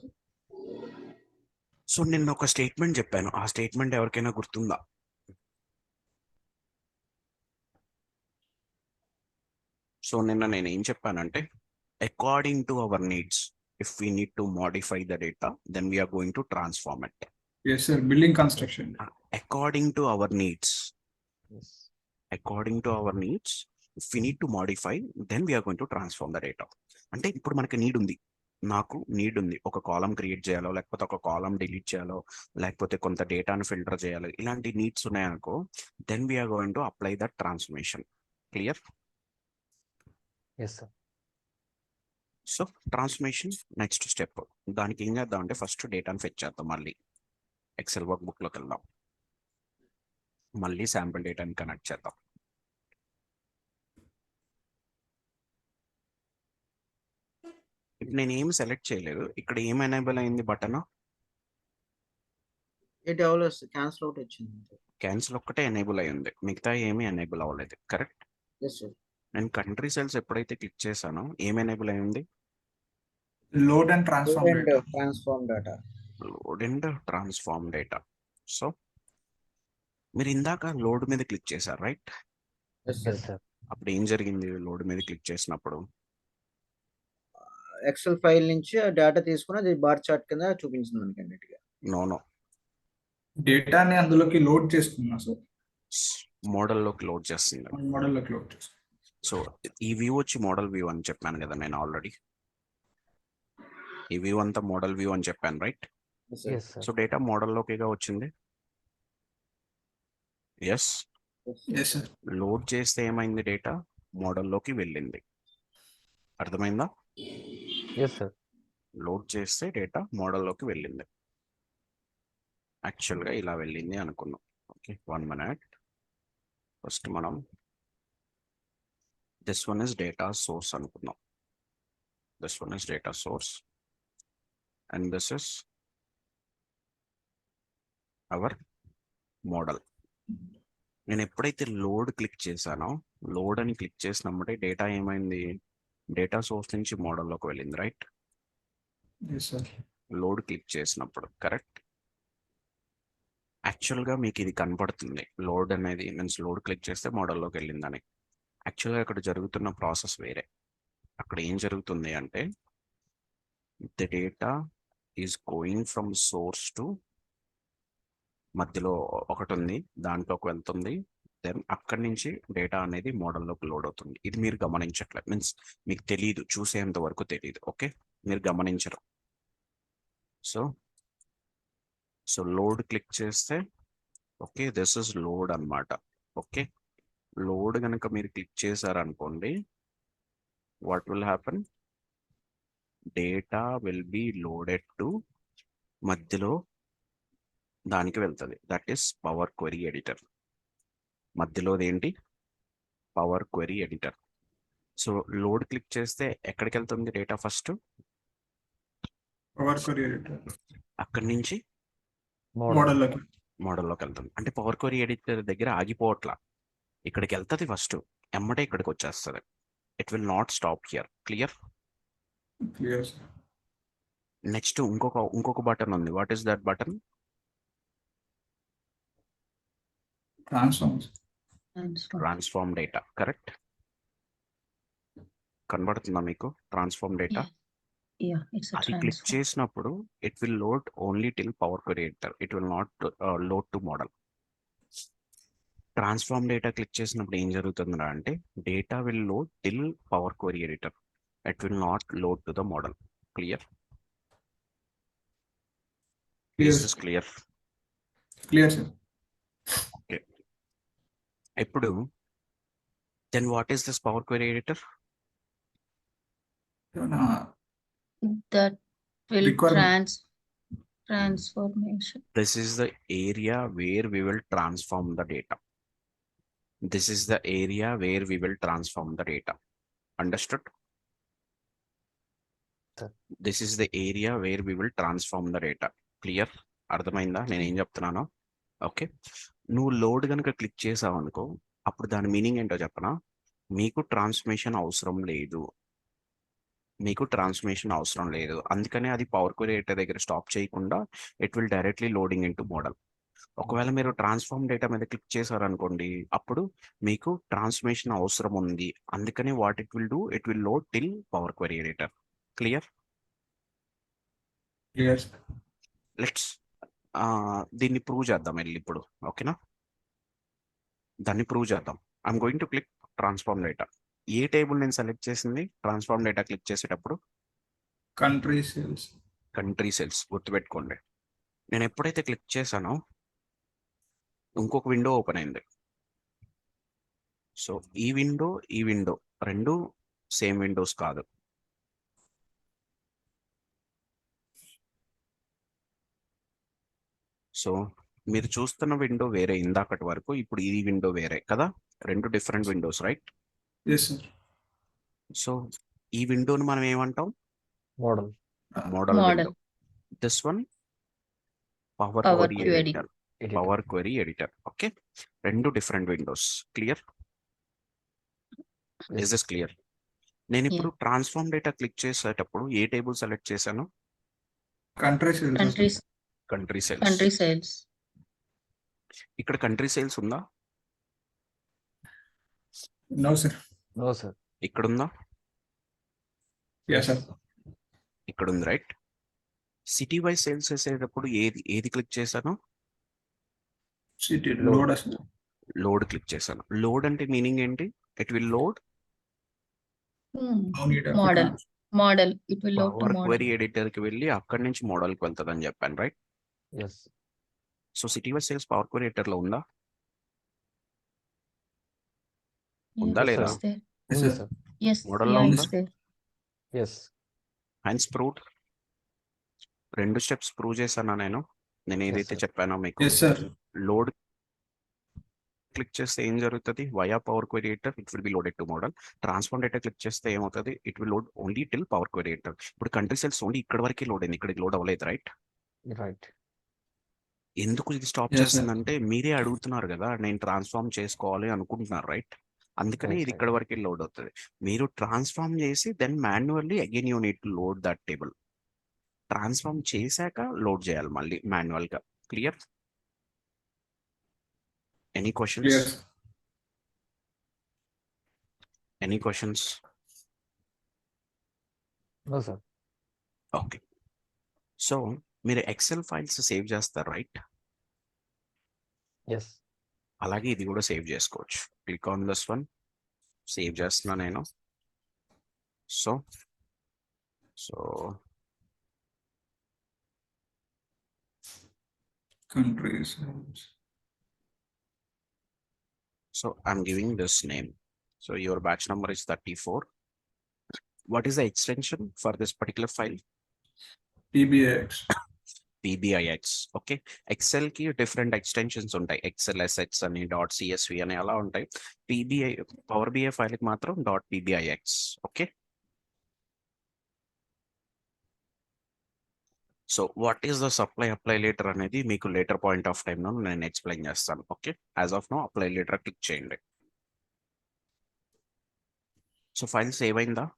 Speaker 1: సో నిన్న ఒక స్టేట్మెంట్ చెప్పాను, ఆ స్టేట్మెంట్ ఎవరికైనా గుర్తుందా? సో నిన్న నేను ఏం చెప్పానంటే, according to our needs, if we need to modify the data, then we are going to transform it.
Speaker 3: Yes, sir. Building construction.
Speaker 1: According to our needs.
Speaker 7: Yes.
Speaker 1: According to our needs, if we need to modify, then we are going to transform the data. అంటే ఇప్పుడు మనకి need ఉంది, నాకు need ఉంది, ఒక కాలం create చేయాలో లేకపోతే ఒక కాలం డిలీట్ చేయాలో లేకపోతే కొంత డేటాను ఫిల్టర్ చేయాలో, ఇలాంటి నీడ్స్ ఉన్నాయనుకో, then we're going to apply that transformation. Clear?
Speaker 7: Yes, sir.
Speaker 1: So transformation next step. దానికి ఏం చేద్దాం అంటే ఫస్ట్ డేటాను ఫెచ్ చేద్దాం. మళ్ళీ ఎక్సెల్ వర్క్ బుక్లోకి వెళ్దాం, మళ్ళీ శాంపిల్ డేటాని కనెక్ట్ చేద్దాం. ఇప్పుడు నేను ఏం సెలెక్ట్ చేయలేదు, ఇక్కడ ఏం ఎనేబుల్ అయింది బటన్?
Speaker 5: Cancel out వచ్చింది.
Speaker 1: క్యాన్సిల్ ఒక్కటే ఎనేబుల్ అయ్యింది, మిగతా ఏమీ ఎనేబుల్ అవ్వలేదు. కరెక్ట్?
Speaker 5: Yes, sir.
Speaker 1: నేను కంట్రీ సెల్స్ ఎప్పుడైతే క్లిక్ చేశానో ఏం ఎనేబుల్ అయింది?
Speaker 3: Load and transform
Speaker 5: Load and
Speaker 3: data.
Speaker 5: transform data.
Speaker 1: Load and transform data. So మీరు ఇందాక లోడ్ మీద క్లిక్ చేశారు, right?
Speaker 5: Yes,
Speaker 7: Yes,
Speaker 5: sir.
Speaker 7: sir.
Speaker 1: అప్పుడు ఏం జరిగింది? లోడ్ మీద క్లిక్ చేసినప్పుడు
Speaker 5: ఎక్సెల్ ఫైల్ నుంచి ఆ డేటా తీసుకుని అది బార్ చార్ట్ కింద చూపించింది మనకి అన్నిటిగా.
Speaker 1: నో
Speaker 3: డేటాని అందులోకి లోడ్ చేస్తున్నా, సార్.
Speaker 1: మోడల్లోకి లోడ్ చేస్తుంది.
Speaker 3: మోడల్లోకి లోడ్ చేస్తున్నా.
Speaker 1: సో ఈ వ్యూ వచ్చి మోడల్ వ్యూ అని చెప్పాను కదా నేను ఆల్రెడీ. ఈ వ్యూ అంతా మోడల్ వ్యూ అని చెప్పాను, right?
Speaker 5: Yes, sir.
Speaker 7: Yes, sir.
Speaker 1: So data మోడల్లోకిగా వచ్చింది. Yes,
Speaker 3: Yes, sir.
Speaker 1: లోడ్ చేస్తే ఏమైంది? డేటా మోడల్లోకి వెళ్ళింది. అర్థమైందా?
Speaker 7: Yes, sir.
Speaker 1: లోడ్ చేస్తే డేటా మోడల్లోకి వెళ్ళింది. యాక్చువల్గా ఇలా వెళ్ళింది అనుకున్నాం. Okay, 1 minute. ఫస్ట్ మనం this one is data source అనుకున్నాం. This one is data source and this is our model. నేను ఎప్పుడైతే లోడ్ క్లిక్ చేశానో, లోడ్ అని క్లిక్ చేసినప్పుడే డేటా ఏమైంది? డేటా సోర్స్ నుంచి మోడల్లోకి వెళ్ళింది, right?
Speaker 3: Yes, sir.
Speaker 1: Load click చేసినప్పుడు. కరెక్ట్? యాక్చువల్గా మీకు ఇది కనపడుతుంది, లోడ్ అనేది మీన్స్ లోడ్ క్లిక్ చేస్తే మోడల్లోకి వెళ్ళిందని. యాక్చువల్గా ఇక్కడ జరుగుతున్న ప్రాసెస్ వేరే. అక్కడ ఏం జరుగుతుంది అంటే, the data is going from source to, మధ్యలో ఒకటి ఉంది, దాంట్లోకి వెళ్తుంది, దెన్ అక్కడి నుంచి డేటా అనేది మోడల్లోకి లోడ్ అవుతుంది. ఇది మీరు గమనించట్లేదు, మీన్స్ మీకు తెలియదు, చూసేంత వరకు తెలియదు. ఓకే, మీరు గమనించరు. సో లోడ్ క్లిక్ చేస్తే ఓకే, దిస్ ఇస్ లోడ్ అన్నమాట. ఓకే, లోడ్ కనుక మీరు క్లిక్ చేశారనుకోండి, what will happen? Data will be loaded to, మధ్యలో దానికి వెళ్తుంది, that is power query editor. మధ్యలోది ఏంటి? Power query editor. So load click చేస్తే ఎక్కడికి వెళ్తుంది data? First
Speaker 3: power query editor.
Speaker 1: అక్కడి నుంచి
Speaker 3: మోడల్లోకి.
Speaker 1: మోడల్లోకి వెళ్తుంది. అంటే పవర్ క్వెరీ ఎడిటర్ దగ్గర ఆగిపోవట్లా, ఇక్కడికి వెళ్తుంది ఫస్ట్, ఎమ్మటే ఇక్కడికి వచ్చేస్తుంది. It will not stop here. Clear?
Speaker 3: Clear, sir.
Speaker 1: Next ఇంకొక బటన్ ఉంది. What is that button?
Speaker 3: Transform.
Speaker 1: Transform data. Correct? కనబడుతుందా మీకు transform data?
Speaker 6: Yeah, it's a
Speaker 1: అది క్లిక్
Speaker 6: transform.
Speaker 1: చేసినప్పుడు it will load only till power query editor. It will not load to model. Transform data click చేసినప్పుడు ఏం జరుగుతుందా అంటే data will load till power query editor. It will not load to the model. Clear?
Speaker 3: Clear,
Speaker 1: is this clear?
Speaker 3: clear, sir.
Speaker 1: Okay. ఇప్పుడు then what is this power query editor?
Speaker 3: ఏమన్నా
Speaker 6: That will
Speaker 3: requirement.
Speaker 6: transformation.
Speaker 1: This is the area where we will transform the data. This is the area where we will transform the data. Understood?
Speaker 7: Sir.
Speaker 1: This is the area where we will transform the data. Clear? అర్థమైందా నేను ఏం చెప్తున్నానో? Okay. నువ్వు load కనుక click చేసావు అనుకో, అప్పుడు దాని మీనింగ్ ఏంటో చెప్పనా? మీకు ట్రాన్స్ఫర్మేషన్ అవసరం లేదు. మీకు ట్రాన్స్ఫర్మేషన్ అవసరం లేదు. అందుకనే అది పవర్ క్వెరీ ఎడిటర్ దగ్గర స్టాప్ చేయకుండా it will directly loading in to model. ఒకవేళ మీరు ట్రాన్స్ఫార్మ్ డేటా మీద క్లిక్ చేశారనుకోండి, అప్పుడు మీకు ట్రాన్స్ఫర్మేషన్ అవసరం ఉంది. అందుకని what it will do, it will load till power query editor. Clear?
Speaker 3: Clear, sir.
Speaker 1: Let's దీన్ని ప్రూవ్ చేద్దాం వెళ్ళి ఇప్పుడు. ఓకేనా? దాన్ని ప్రూవ్ చేద్దాం. I'm going to click transform data. A table నేను సెలెక్ట్ చేసింది ట్రాన్స్ఫార్మ్ డేటా క్లిక్ చేసేటప్పుడు?
Speaker 3: Country sales.
Speaker 1: Country cells. గుర్తుపెట్టుకోండి. నేను ఎప్పుడైతే క్లిక్ చేశానో ఇంకొక విండో ఓపెన్ అయింది. సో ఈ విండో రెండు సేమ్ విండోస్ కాదు. సో మీరు చూస్తున్న విండో వేరే ఇందాకటి వరకు, ఇప్పుడు ఈ విండో వేరే కదా. రెండు different windows, right?
Speaker 3: Yes, sir.
Speaker 1: So ఈ విండోని మనం ఏమంటాం?
Speaker 7: Model.
Speaker 1: Model
Speaker 6: Model.
Speaker 1: Window. This one power
Speaker 6: Power
Speaker 1: query
Speaker 6: query.
Speaker 1: Editor.
Speaker 7: Editor.
Speaker 1: Power query editor. Okay. రెండు different windows. Clear?
Speaker 7: Yes.
Speaker 1: Is this clear? నేను ఇప్పుడు ట్రాన్స్ఫార్మ్ డేటా క్లిక్ చేసేటప్పుడు ఏ table select చేశాను?
Speaker 3: Country sales. sir.
Speaker 6: Countries,
Speaker 1: country sales.
Speaker 6: country sales.
Speaker 1: ఇక్కడ country sales ఉందా?
Speaker 3: No, sir.
Speaker 7: No, sir.
Speaker 1: ఇక్కడ ఉందా?
Speaker 3: Yes, sir.
Speaker 1: ఇక్కడ ఉంది, రైట్? సిటీ వైజ్ సేల్స్ చేసేటప్పుడు ఏది క్లిక్ చేశాను?
Speaker 3: City
Speaker 7: Load.
Speaker 3: load, sir.
Speaker 1: Load click చేశాను. లోడ్ అంటే మీనింగ్ ఏంటి? It will load
Speaker 3: No need of
Speaker 6: Model.
Speaker 3: trans-
Speaker 6: Model. It will load to
Speaker 1: power
Speaker 6: model.
Speaker 1: Query editor కి వెళ్ళి అక్కడి నుంచి మోడల్ కి వెళ్తుంది అని చెప్పాను, right?
Speaker 7: Yes.
Speaker 1: So city wise sales power query editor లో ఉందా? ఉందా
Speaker 6: Yes,
Speaker 1: లేదా?
Speaker 6: it's there.
Speaker 3: Yes,
Speaker 7: ఉంది,
Speaker 3: sir.
Speaker 7: sir.
Speaker 6: Yes,
Speaker 1: Model
Speaker 6: yeah,
Speaker 1: లో
Speaker 6: it's
Speaker 1: ఉందా?
Speaker 6: there.
Speaker 7: Yes.
Speaker 1: Heinz proved. రెండు స్టెప్స్ ప్రూవ్ చేశానా నేను ఏదైతే
Speaker 7: sir.
Speaker 1: చెప్పానో మీకు?
Speaker 3: Yes, sir.
Speaker 1: లోడ్ క్లిక్ చేస్తే ఏం జరుగుతుంది? Via power query editor it will be loaded to model. Transform data click చేస్తే ఏమవుతుంది? It will load only till power query editor. ఇప్పుడు కంట్రీ సెల్స్ ఓన్లీ ఇక్కడ వరకే లోడ్ అయింది, ఇక్కడికి లోడ్ అవ్వలేదు, రైట్?
Speaker 7: Right.
Speaker 1: ఎందుకు ఇది స్టాప్
Speaker 3: Yes, sir.
Speaker 1: చేస్తుందంటే మీరే అడుగుతున్నారు కదా, నేను ట్రాన్స్ఫార్మ్ చేసుకోవాలి అనుకుంటున్నారు, రైట్? అందుకని
Speaker 7: Right,
Speaker 1: ఇది
Speaker 7: right.
Speaker 1: ఇక్కడ వరకే లోడ్ అవుతుంది. మీరు ట్రాన్స్ఫార్మ్ చేసి then manually again you need to load that table. Transform చేశాక లోడ్ చేయాలి మళ్ళీ మాన్యువల్ గా. Clear? Any
Speaker 3: Clear,
Speaker 1: questions?
Speaker 3: sir.
Speaker 1: Any questions?
Speaker 7: No, sir.
Speaker 1: Okay. So మీరు ఎక్సెల్ ఫైల్స్ సేవ్ చేస్తారు, రైట్?
Speaker 7: Yes.
Speaker 1: అలాగే ఇది కూడా సేవ్ చేసుకోవచ్చు. Click on this one. Save చేస్తున్నా నేను. So
Speaker 3: Country sales.
Speaker 1: So I'm giving this name. So your batch number is 34. What is the extension for this particular file?
Speaker 3: PBX.
Speaker 1: PBIX. Okay. Excel ki different extensions ఉంటాయి. Excel assets అని .csv అని అలా ఉంటాయి. Power BI file కి మాత్రం .pbix. Okay. So what is the apply later అనేది మీకు later point of టైంలో నేను ఎక్స్ప్లెయిన్ చేస్తాను. Okay. As of now apply later click చేయండి. సో ఫైల్ సేవ్ అయిందా?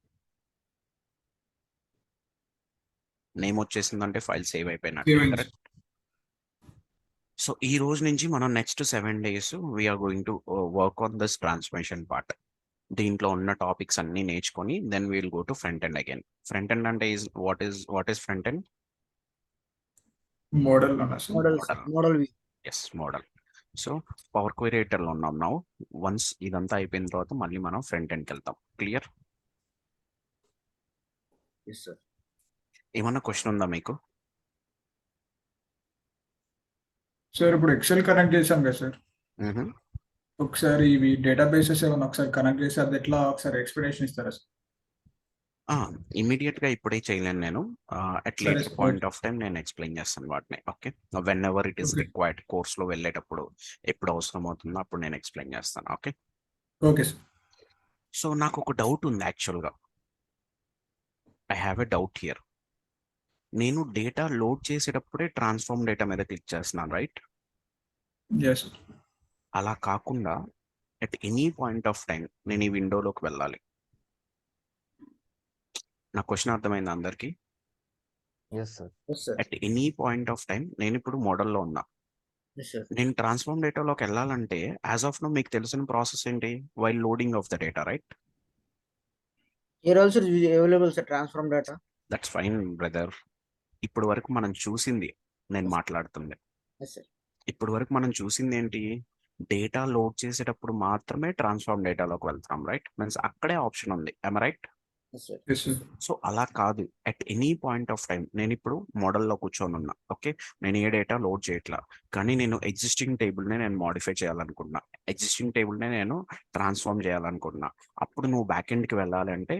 Speaker 1: నేమ్ వచ్చేసిందంటే ఫైల్ సేవ్ అయిపోయినట్టు,
Speaker 3: Save అయింది.
Speaker 1: కరెక్ట్? సో ఈ రోజు నుంచి మనం next 7 days we're going to work on this transformation part. దీంట్లో ఉన్న టాపిక్స్ అన్ని నేర్చుకొని then we'll go to front end again. Front end అంటే what is front end?
Speaker 3: Model అన్నా sir.
Speaker 5: Model view.
Speaker 1: Yes, model. So power query ఎడిటర్లో ఉన్నాం now. Once ఇదంతా అయిపోయిన తర్వాత మళ్ళీ మనం ఫ్రంట్ ఎండ్కి వెళ్తాం. క్లియర్?
Speaker 5: Yes, sir.
Speaker 1: ఏమన్నా క్వశ్చన్ ఉందా మీకు?
Speaker 3: సార్ ఇప్పుడు ఎక్సెల్ కనెక్ట్ చేశాం కదా సార్, ఒకసారి ఇవి డేటాబేసెస్ ఏమైనా ఒకసారి కనెక్ట్ చేసి అది ఎట్లా ఒకసారి ఎక్స్ప్లెనేషన్ ఇస్తారా సార్?
Speaker 1: ఇమీడియట్ గా ఇప్పుడే చేయలేను నేను. అట్
Speaker 3: సరే
Speaker 1: later
Speaker 3: sir.
Speaker 1: Point of time నేను ఎక్స్ప్లెయిన్ చేస్తాను వాటిని. Okay, whenever it is
Speaker 3: Okay.
Speaker 1: Required, కోర్స్లో వెళ్ళేటప్పుడు ఎప్పుడు అవసరం అవుతుందో అప్పుడు నేను ఎక్స్ప్లెయిన్ చేస్తాను. Okay,
Speaker 3: okay sir.
Speaker 1: సో నాకు ఒక డౌట్ ఉంది యాక్చువల్గా. I have a doubt here. నేను డేటా లోడ్ చేసేటప్పుడే ట్రాన్స్ఫార్మ్ డేటా మీద క్లిక్ చేస్తున్నాను, రైట్?
Speaker 3: Yes sir.
Speaker 1: అలా కాకుండా at any point of time నేను ఈ విండోలోకి వెళ్ళాలి. నా క్వశ్చన్ అర్థమైంది అందరికీ?
Speaker 7: Yes, sir.
Speaker 5: Yes, sir.
Speaker 1: At any point of time నేను ఇప్పుడు మోడల్లో ఉన్నా.
Speaker 5: Yes, sir.
Speaker 1: నేను ట్రాన్స్ఫార్మ్ డేటాలోకి వెళ్ళాలంటే యాజ్ ఆఫ్ నో మీకు తెలిసిన ప్రాసెస్ ఏంటి? While loading of the data, right?
Speaker 5: Here also is available, sir, transform data.
Speaker 1: That's fine brother. ఇప్పుడు వరకు మనం చూసింది నేను మాట్లాడుతుంది.
Speaker 5: Yes, sir.
Speaker 1: ఇప్పుడు వరకు మనం చూసింది ఏంటి? డేటా లోడ్ చేసేటప్పుడు మాత్రమే ట్రాన్స్ఫార్మ్ డేటాలోకి వెళ్తాం, రైట్? మీన్స్ అక్కడే ఆప్షన్ ఉంది, am I right?
Speaker 5: Yes, sir.
Speaker 3: Yes sir.
Speaker 1: So అలా కాదు, at any point of time నేను ఇప్పుడు మోడల్లో కూర్చొని ఉన్నా. ఓకే, నేను ఏ డేటా లోడ్ చేయట్లా, కానీ నేను ఎగ్జిస్టింగ్ టేబుల్ని నేను మాడిఫై చేయాలనుకున్నా, ఎగ్జిస్టింగ్ టేబుల్ని నేను ట్రాన్స్ఫార్మ్ చేయాలనుకున్నా. అప్పుడు నువ్వు బ్యాక్ ఎండ్కి వెళ్ళాలంటే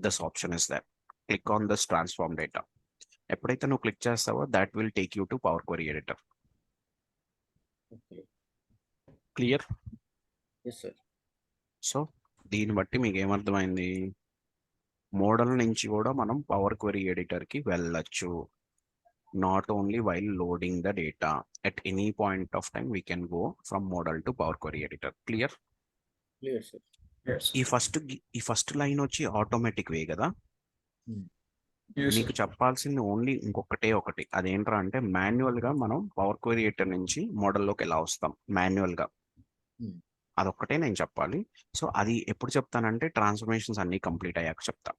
Speaker 1: this option is that, click on this transform data. ఎప్పుడైతే నువ్వు క్లిక్ చేస్తావో that will take you to power query editor.
Speaker 5: Okay.
Speaker 1: Clear?
Speaker 5: Yes, sir.
Speaker 1: So దీన్ని బట్టి మీకు ఏమర్థమైంది? మోడల్ నుంచి కూడా మనం పవర్ క్వెరీ ఎడిటర్కి వెళ్ళచ్చు. Not only while loading the data, at any point of time we can go from model to power query editor. Clear?
Speaker 5: Clear, sir.
Speaker 3: Yes.
Speaker 1: ఈ ఫస్ట్ లైన్ వచ్చి ఆటోమేటిక్ వే కదా.
Speaker 3: Yes
Speaker 1: నీకు
Speaker 3: sir.
Speaker 1: చెప్పాల్సింది only ఒకటి. అదేంట్రా అంటే manual గా మనం పవర్ క్వెరీ ఎడిటర్ నుంచి మోడల్లోకి ఎలా వస్తాం మాన్యువల్ గా,
Speaker 5: Hmm.
Speaker 1: అదొక్కటే నేను చెప్పాలి. సో అది ఎప్పుడు చెప్తానంటే ట్రాన్స్ఫర్మేషన్స్ అన్ని కంప్లీట్ అయ్యాక చెప్తా.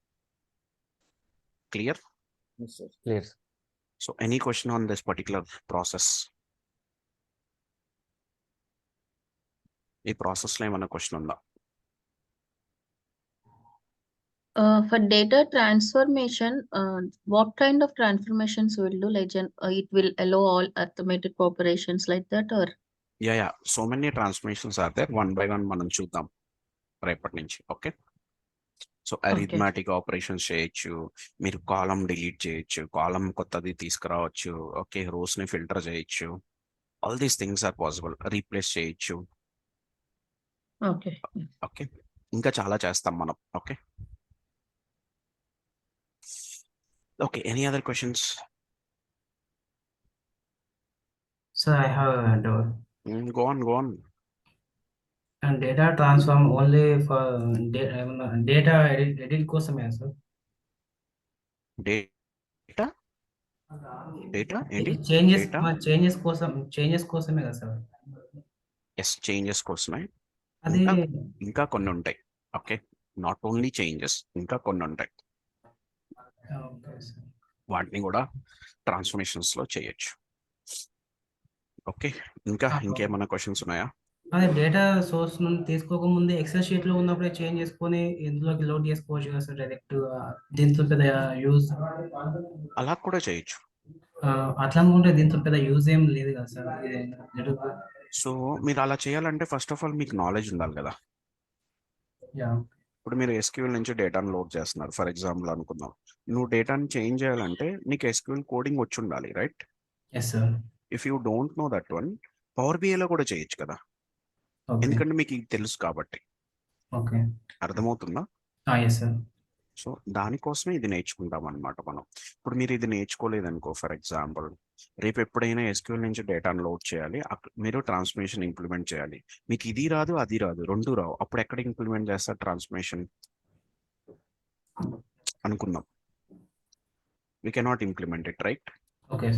Speaker 1: Clear?
Speaker 5: Yes, sir.
Speaker 7: Clear, sir.
Speaker 1: So any question on this particular process? ఈ ప్రాసెస్లో ఏమైనా క్వశ్చన్ ఉందా?
Speaker 6: For data transformation, what kind of transformations will do? Like, it will allow all arithmetic operations like that, or?
Speaker 1: Yeah, so many transformations are there. One by one మనం చూద్దాం రేపటి నుంచి. Okay, so arithmetic operations చేయొచ్చు, మీరు కాలం delete చేయొచ్చు, column కొత్తది తీసుకురావచ్చు, okay, rows ని ఫిల్టర్ చేయొచ్చు. All these things are possible. Replace చేయొచ్చు.
Speaker 6: Okay.
Speaker 1: ఓకే, ఇంకా చాలా చేస్తాం మనం. Okay, okay, any other questions?
Speaker 2: Sir, I have a doubt.
Speaker 1: Go on.
Speaker 2: And data transform only for data edit కోసమే సార్?
Speaker 1: డేటా ఏంటి?
Speaker 2: Changes కోసమే కదా సార్?
Speaker 1: ఎస్, చేంజెస్ కోసమే.
Speaker 2: అది
Speaker 1: ఇంకా కొన్ని ఉంటాయి. ఓకే, నాట్ ఓన్లీ చేంజెస్, ఇంకా కొన్ని ఉంటాయి.
Speaker 2: Okay sir.
Speaker 1: వాటిని కూడా ట్రాన్స్ఫర్మేషన్స్ లో చేయొచ్చు. ఓకే, ఇంకేమైనా క్వశ్చన్స్ ఉన్నాయా?
Speaker 2: అదే డేటా సోర్స్ నుండి తీసుకోకముందే ఎక్సెల్ షీట్ లో ఉన్నప్పుడే చేంజ్ చేసుకొని ఇందులోకి లోడ్ చేసుకోవచ్చు కదా సార్ డైరెక్ట్. దీంతో పెద్ద యూజ్
Speaker 1: అలా కూడా చేయొచ్చు.
Speaker 2: అట్లా అనుకుంటే దీంతో పెద్ద యూజ్ ఏం లేదు కదా సార్.
Speaker 1: సో మీరు అలా చేయాలంటే ఫస్ట్ ఆఫ్ ఆల్ మీకు నాలెడ్జ్ ఉండాలి కదా.
Speaker 2: యా.
Speaker 1: ఇప్పుడు మీరు ఎస్క్యూఎల్ నుంచి డేటాను లోడ్ చేస్తున్నారు ఫర్ ఎగ్జాంపుల్ అనుకుందాం. నువ్వు డేటాను చేంజ్ చేయాలంటే నీకు ఎస్క్యూఎల్ కోడింగ్ వచ్చి ఉండాలి, right?
Speaker 2: Yes sir.
Speaker 1: If you don't know that one, power బిఐలో కూడా చేయొచ్చు కదా, ఎందుకంటే మీకు ఇది తెలుసు కాబట్టి.
Speaker 2: ఓకే,
Speaker 1: అర్థమవుతుందా?
Speaker 2: Yes sir.
Speaker 1: సో దానికోసమే ఇది నేర్చుకుంటాం అనమాట మనం. ఇప్పుడు మీరు ఇది నేర్చుకోలేదనుకో, ఫర్ ఎగ్జాంపుల్ రేపు ఎప్పుడైనా ఎస్క్యూఎల్ నుంచి డేటాను లోడ్ చేయాలి, మీరు ట్రాన్స్ఫర్మేషన్ ఇంప్లిమెంట్ చేయాలి, మీకు ఇది రాదు అది రాదు, రెండు రావు, అప్పుడు ఎక్కడ ఇంప్లిమెంట్ చేస్తారు ట్రాన్స్ఫర్మేషన్ అనుకుందాం. We cannot implement it, right?
Speaker 2: Okay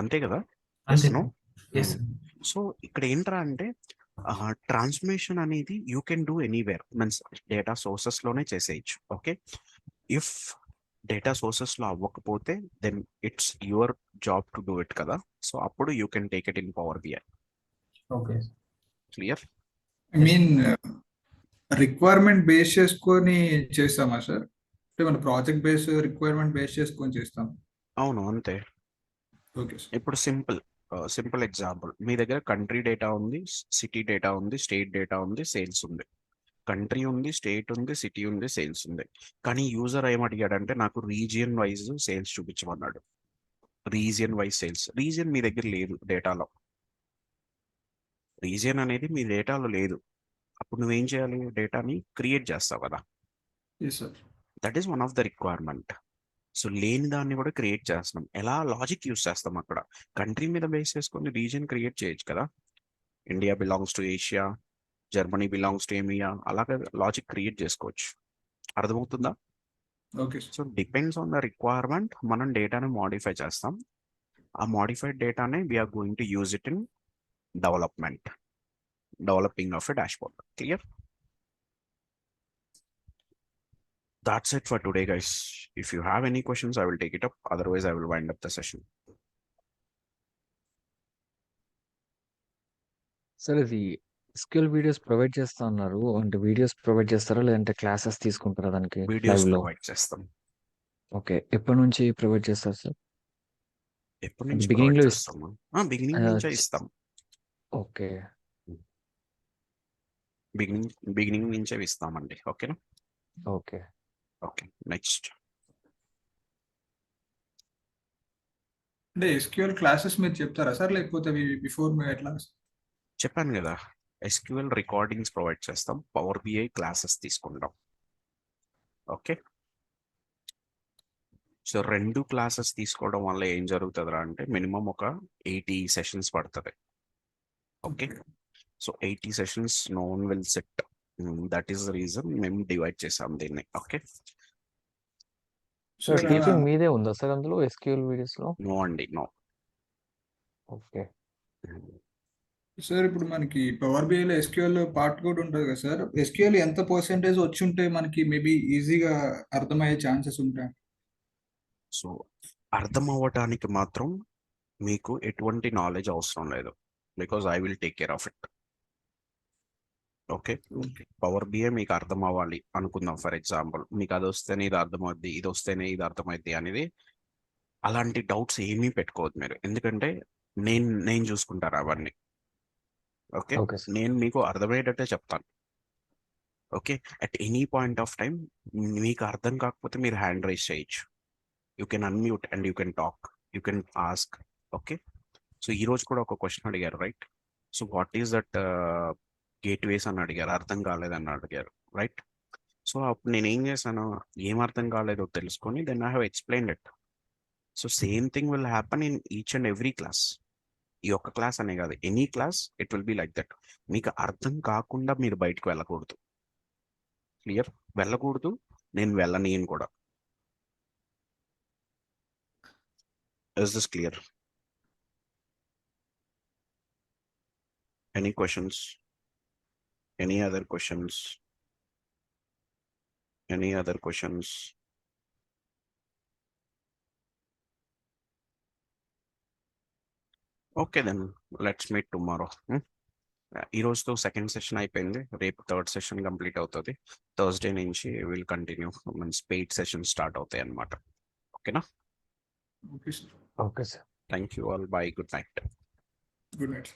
Speaker 1: అంతే కదా.
Speaker 2: అంతే.
Speaker 1: No?
Speaker 2: ఎస్.
Speaker 1: సో ఇక్కడ ఏంట్రా అంటే ట్రాన్స్మిషన్ అనేది you can do anywhere, means data సోర్సెస్లోనే చేసేయచ్చు. ఓకే, ఇఫ్ డేటా సోర్సెస్లో అవ్వకపోతే then it's your job to do it కదా. సో అప్పుడు you can take it in power BI.
Speaker 3: Okay.
Speaker 1: Clear?
Speaker 3: I mean requirement base చేసుకొని చేస్తామా sir? అంటే మన ప్రాజెక్ట్ బేస్ రిక్వైర్మెంట్ బేస్ చేసుకొని చేస్తాం.
Speaker 1: అవును, అంతే.
Speaker 3: Okay sir.
Speaker 1: ఇప్పుడు సింపుల్ ఎగ్జాంపుల్, మీ దగ్గర కంట్రీ డేటా ఉంది, సిటీ డేటా ఉంది, స్టేట్ డేటా ఉంది, సేల్స్ ఉంది. కంట్రీ ఉంది, స్టేట్ ఉంది, సిటీ ఉంది, సేల్స్ ఉంది. కానీ యూజర్ ఏమడిగాడంటే నాకు రీజియన్ వైజ్ సేల్స్ చూపించమన్నాడు. రీజియన్ వైజ్ సేల్స్, రీజియన్ మీ దగ్గర లేదు డేటాలో. రీజియన్ అనేది మీ డేటాలో లేదు. అప్పుడు నువ్వేం చేయాలి? డేటాని క్రియేట్ చేస్తావు కదా.
Speaker 3: Yes sir.
Speaker 1: That is one of the requirement. So లేని దాన్ని కూడా క్రియేట్ చేస్తున్నాం. ఎలా? లాజిక్ యూస్ చేస్తాం. అక్కడ కంట్రీ మీద బేస్ చేసుకొని రీజియన్ క్రియేట్ చేయొచ్చు కదా. India belongs to Asia, Germany belongs to EMEA, అలాగే లాజిక్ క్రియేట్ చేసుకోవచ్చు. అర్థమవుతుందా?
Speaker 3: Okay
Speaker 1: so depends on the requirement మనం డేటాని మాడిఫై చేస్తాం. ఆ మాడిఫైడ్ డేటానే we're going to use it in developing of a dashboard. Clear? That's it for today, guys. If you have any questions, I will take it up. Otherwise, I will wind up the session.
Speaker 7: Sir ఇది SQL videos provide చేస్తా అన్నారు. అంటే videos provide చేస్తారా లేదంటే classes తీసుకుంటారా దానికి
Speaker 1: Videos
Speaker 7: live లో?
Speaker 1: provide చేస్తాం.
Speaker 7: ఓకే, ఎప్పటి నుంచి ప్రొవైడ్ చేస్తారు సార్?
Speaker 1: ఎప్పటి నుంచి
Speaker 7: Beginning
Speaker 1: provide
Speaker 7: లో
Speaker 1: చేస్తాము? బిగినింగ్ నుంచే ఇస్తాం.
Speaker 7: ఓకే
Speaker 1: బిగినింగ్ నుంచే ఇస్తామండి. ఓకేనా?
Speaker 7: Okay
Speaker 1: okay, next.
Speaker 3: అంటే ఎస్క్యూఎల్ క్లాసెస్ మీరు చెప్తారా సార్, లేకపోతే బిఫోర్ మేము ఎట్లా?
Speaker 1: చెప్పాను కదా, SQL రికార్డింగ్స్ ప్రొవైడ్ చేస్తాం, పవర్ బిఐ క్లాసెస్ తీసుకుంటాం. ఓకే, సో 2 క్లాసెస్ తీసుకోవడం వల్ల ఏం జరుగుతుందిరా అంటే మినిమం ఒక 80 సెషన్స్ పడుతుంది. Okay, so 80 sessions no one will set. That is the reason మేము డివైడ్ చేసాం దీన్ని. ఓకే,
Speaker 7: సార్
Speaker 3: సార్
Speaker 7: టీచింగ్ మీదే ఉందా సార్ అందులో SQL వీడియోస్ లో?
Speaker 1: నో అండి, నో.
Speaker 7: ఓకే
Speaker 3: సార్ ఇప్పుడు మనకి పవర్ బిఐలో ఎస్క్యూఎల్ పార్ట్ కూడా ఉంటుంది కదా సార్. ఎస్క్యూఎల్ ఎంత పర్సెంటేజ్ వచ్చి ఉంటే మనకి మేబీ ఈజీగా అర్థమయ్యే ఛాన్సెస్ ఉంటాయి?
Speaker 1: సో అర్థం అవ్వటానికి మాత్రం మీకు ఎటువంటి నాలెడ్జ్ అవసరం లేదు, because I will take care of it. Okay, power BI మీకు అర్థం అవ్వాలి అనుకుందాం. ఫర్ ఎగ్జాంపుల్, మీకు అది వస్తేనే ఇది అర్థమవుద్ది, ఇది వస్తేనే ఇది అర్థమైద్ది అనేది అలాంటి డౌట్స్ ఏమీ పెట్టుకోవద్దు మీరు. ఎందుకంటే నేను చూసుకుంటాను అవన్నీ. ఓకే,
Speaker 7: ఓకే సార్
Speaker 1: నేను మీకు అర్థమయ్యేటట్టే చెప్తాను. Okay, at any point of time మీకు అర్థం కాకపోతే మీరు హ్యాండ్ రైజ్ చేయొచ్చు. You can unmute and you can talk, you can ask. Okay, so ఈరోజు కూడా ఒక క్వశ్చన్ అడిగారు, right? So what is that gateways అని అడిగారు, అర్థం కాలేదని అడిగారు, రైట్? సో అప్పుడు నేను ఏం చేశాను, ఏం అర్థం కాలేదో తెలుసుకొని then I have explained it. So same thing will happen in each and every class. ఈ ఒక్క క్లాస్ అనే కాదు, any class it will be like that. మీకు అర్థం కాకుండా మీరు బయటకు వెళ్ళకూడదు. క్లియర్? వెళ్ళకూడదు, నేను వెళ్ళనీయను కూడా. Is this clear? Any questions? Any other questions? Any other questions? Okay, then let's meet tomorrow. ఈ రోజుతో సెకండ్ సెషన్ అయిపోయింది. రేపు థర్డ్ సెషన్ కంప్లీట్ అవుతుంది. థర్స్డే నుంచి will continue, means paid session start అవుతాయి అన్నమాట. ఓకేనా?
Speaker 3: Okay sir.
Speaker 7: Okay sir
Speaker 1: thank you all. By. Good night.
Speaker 3: Good night.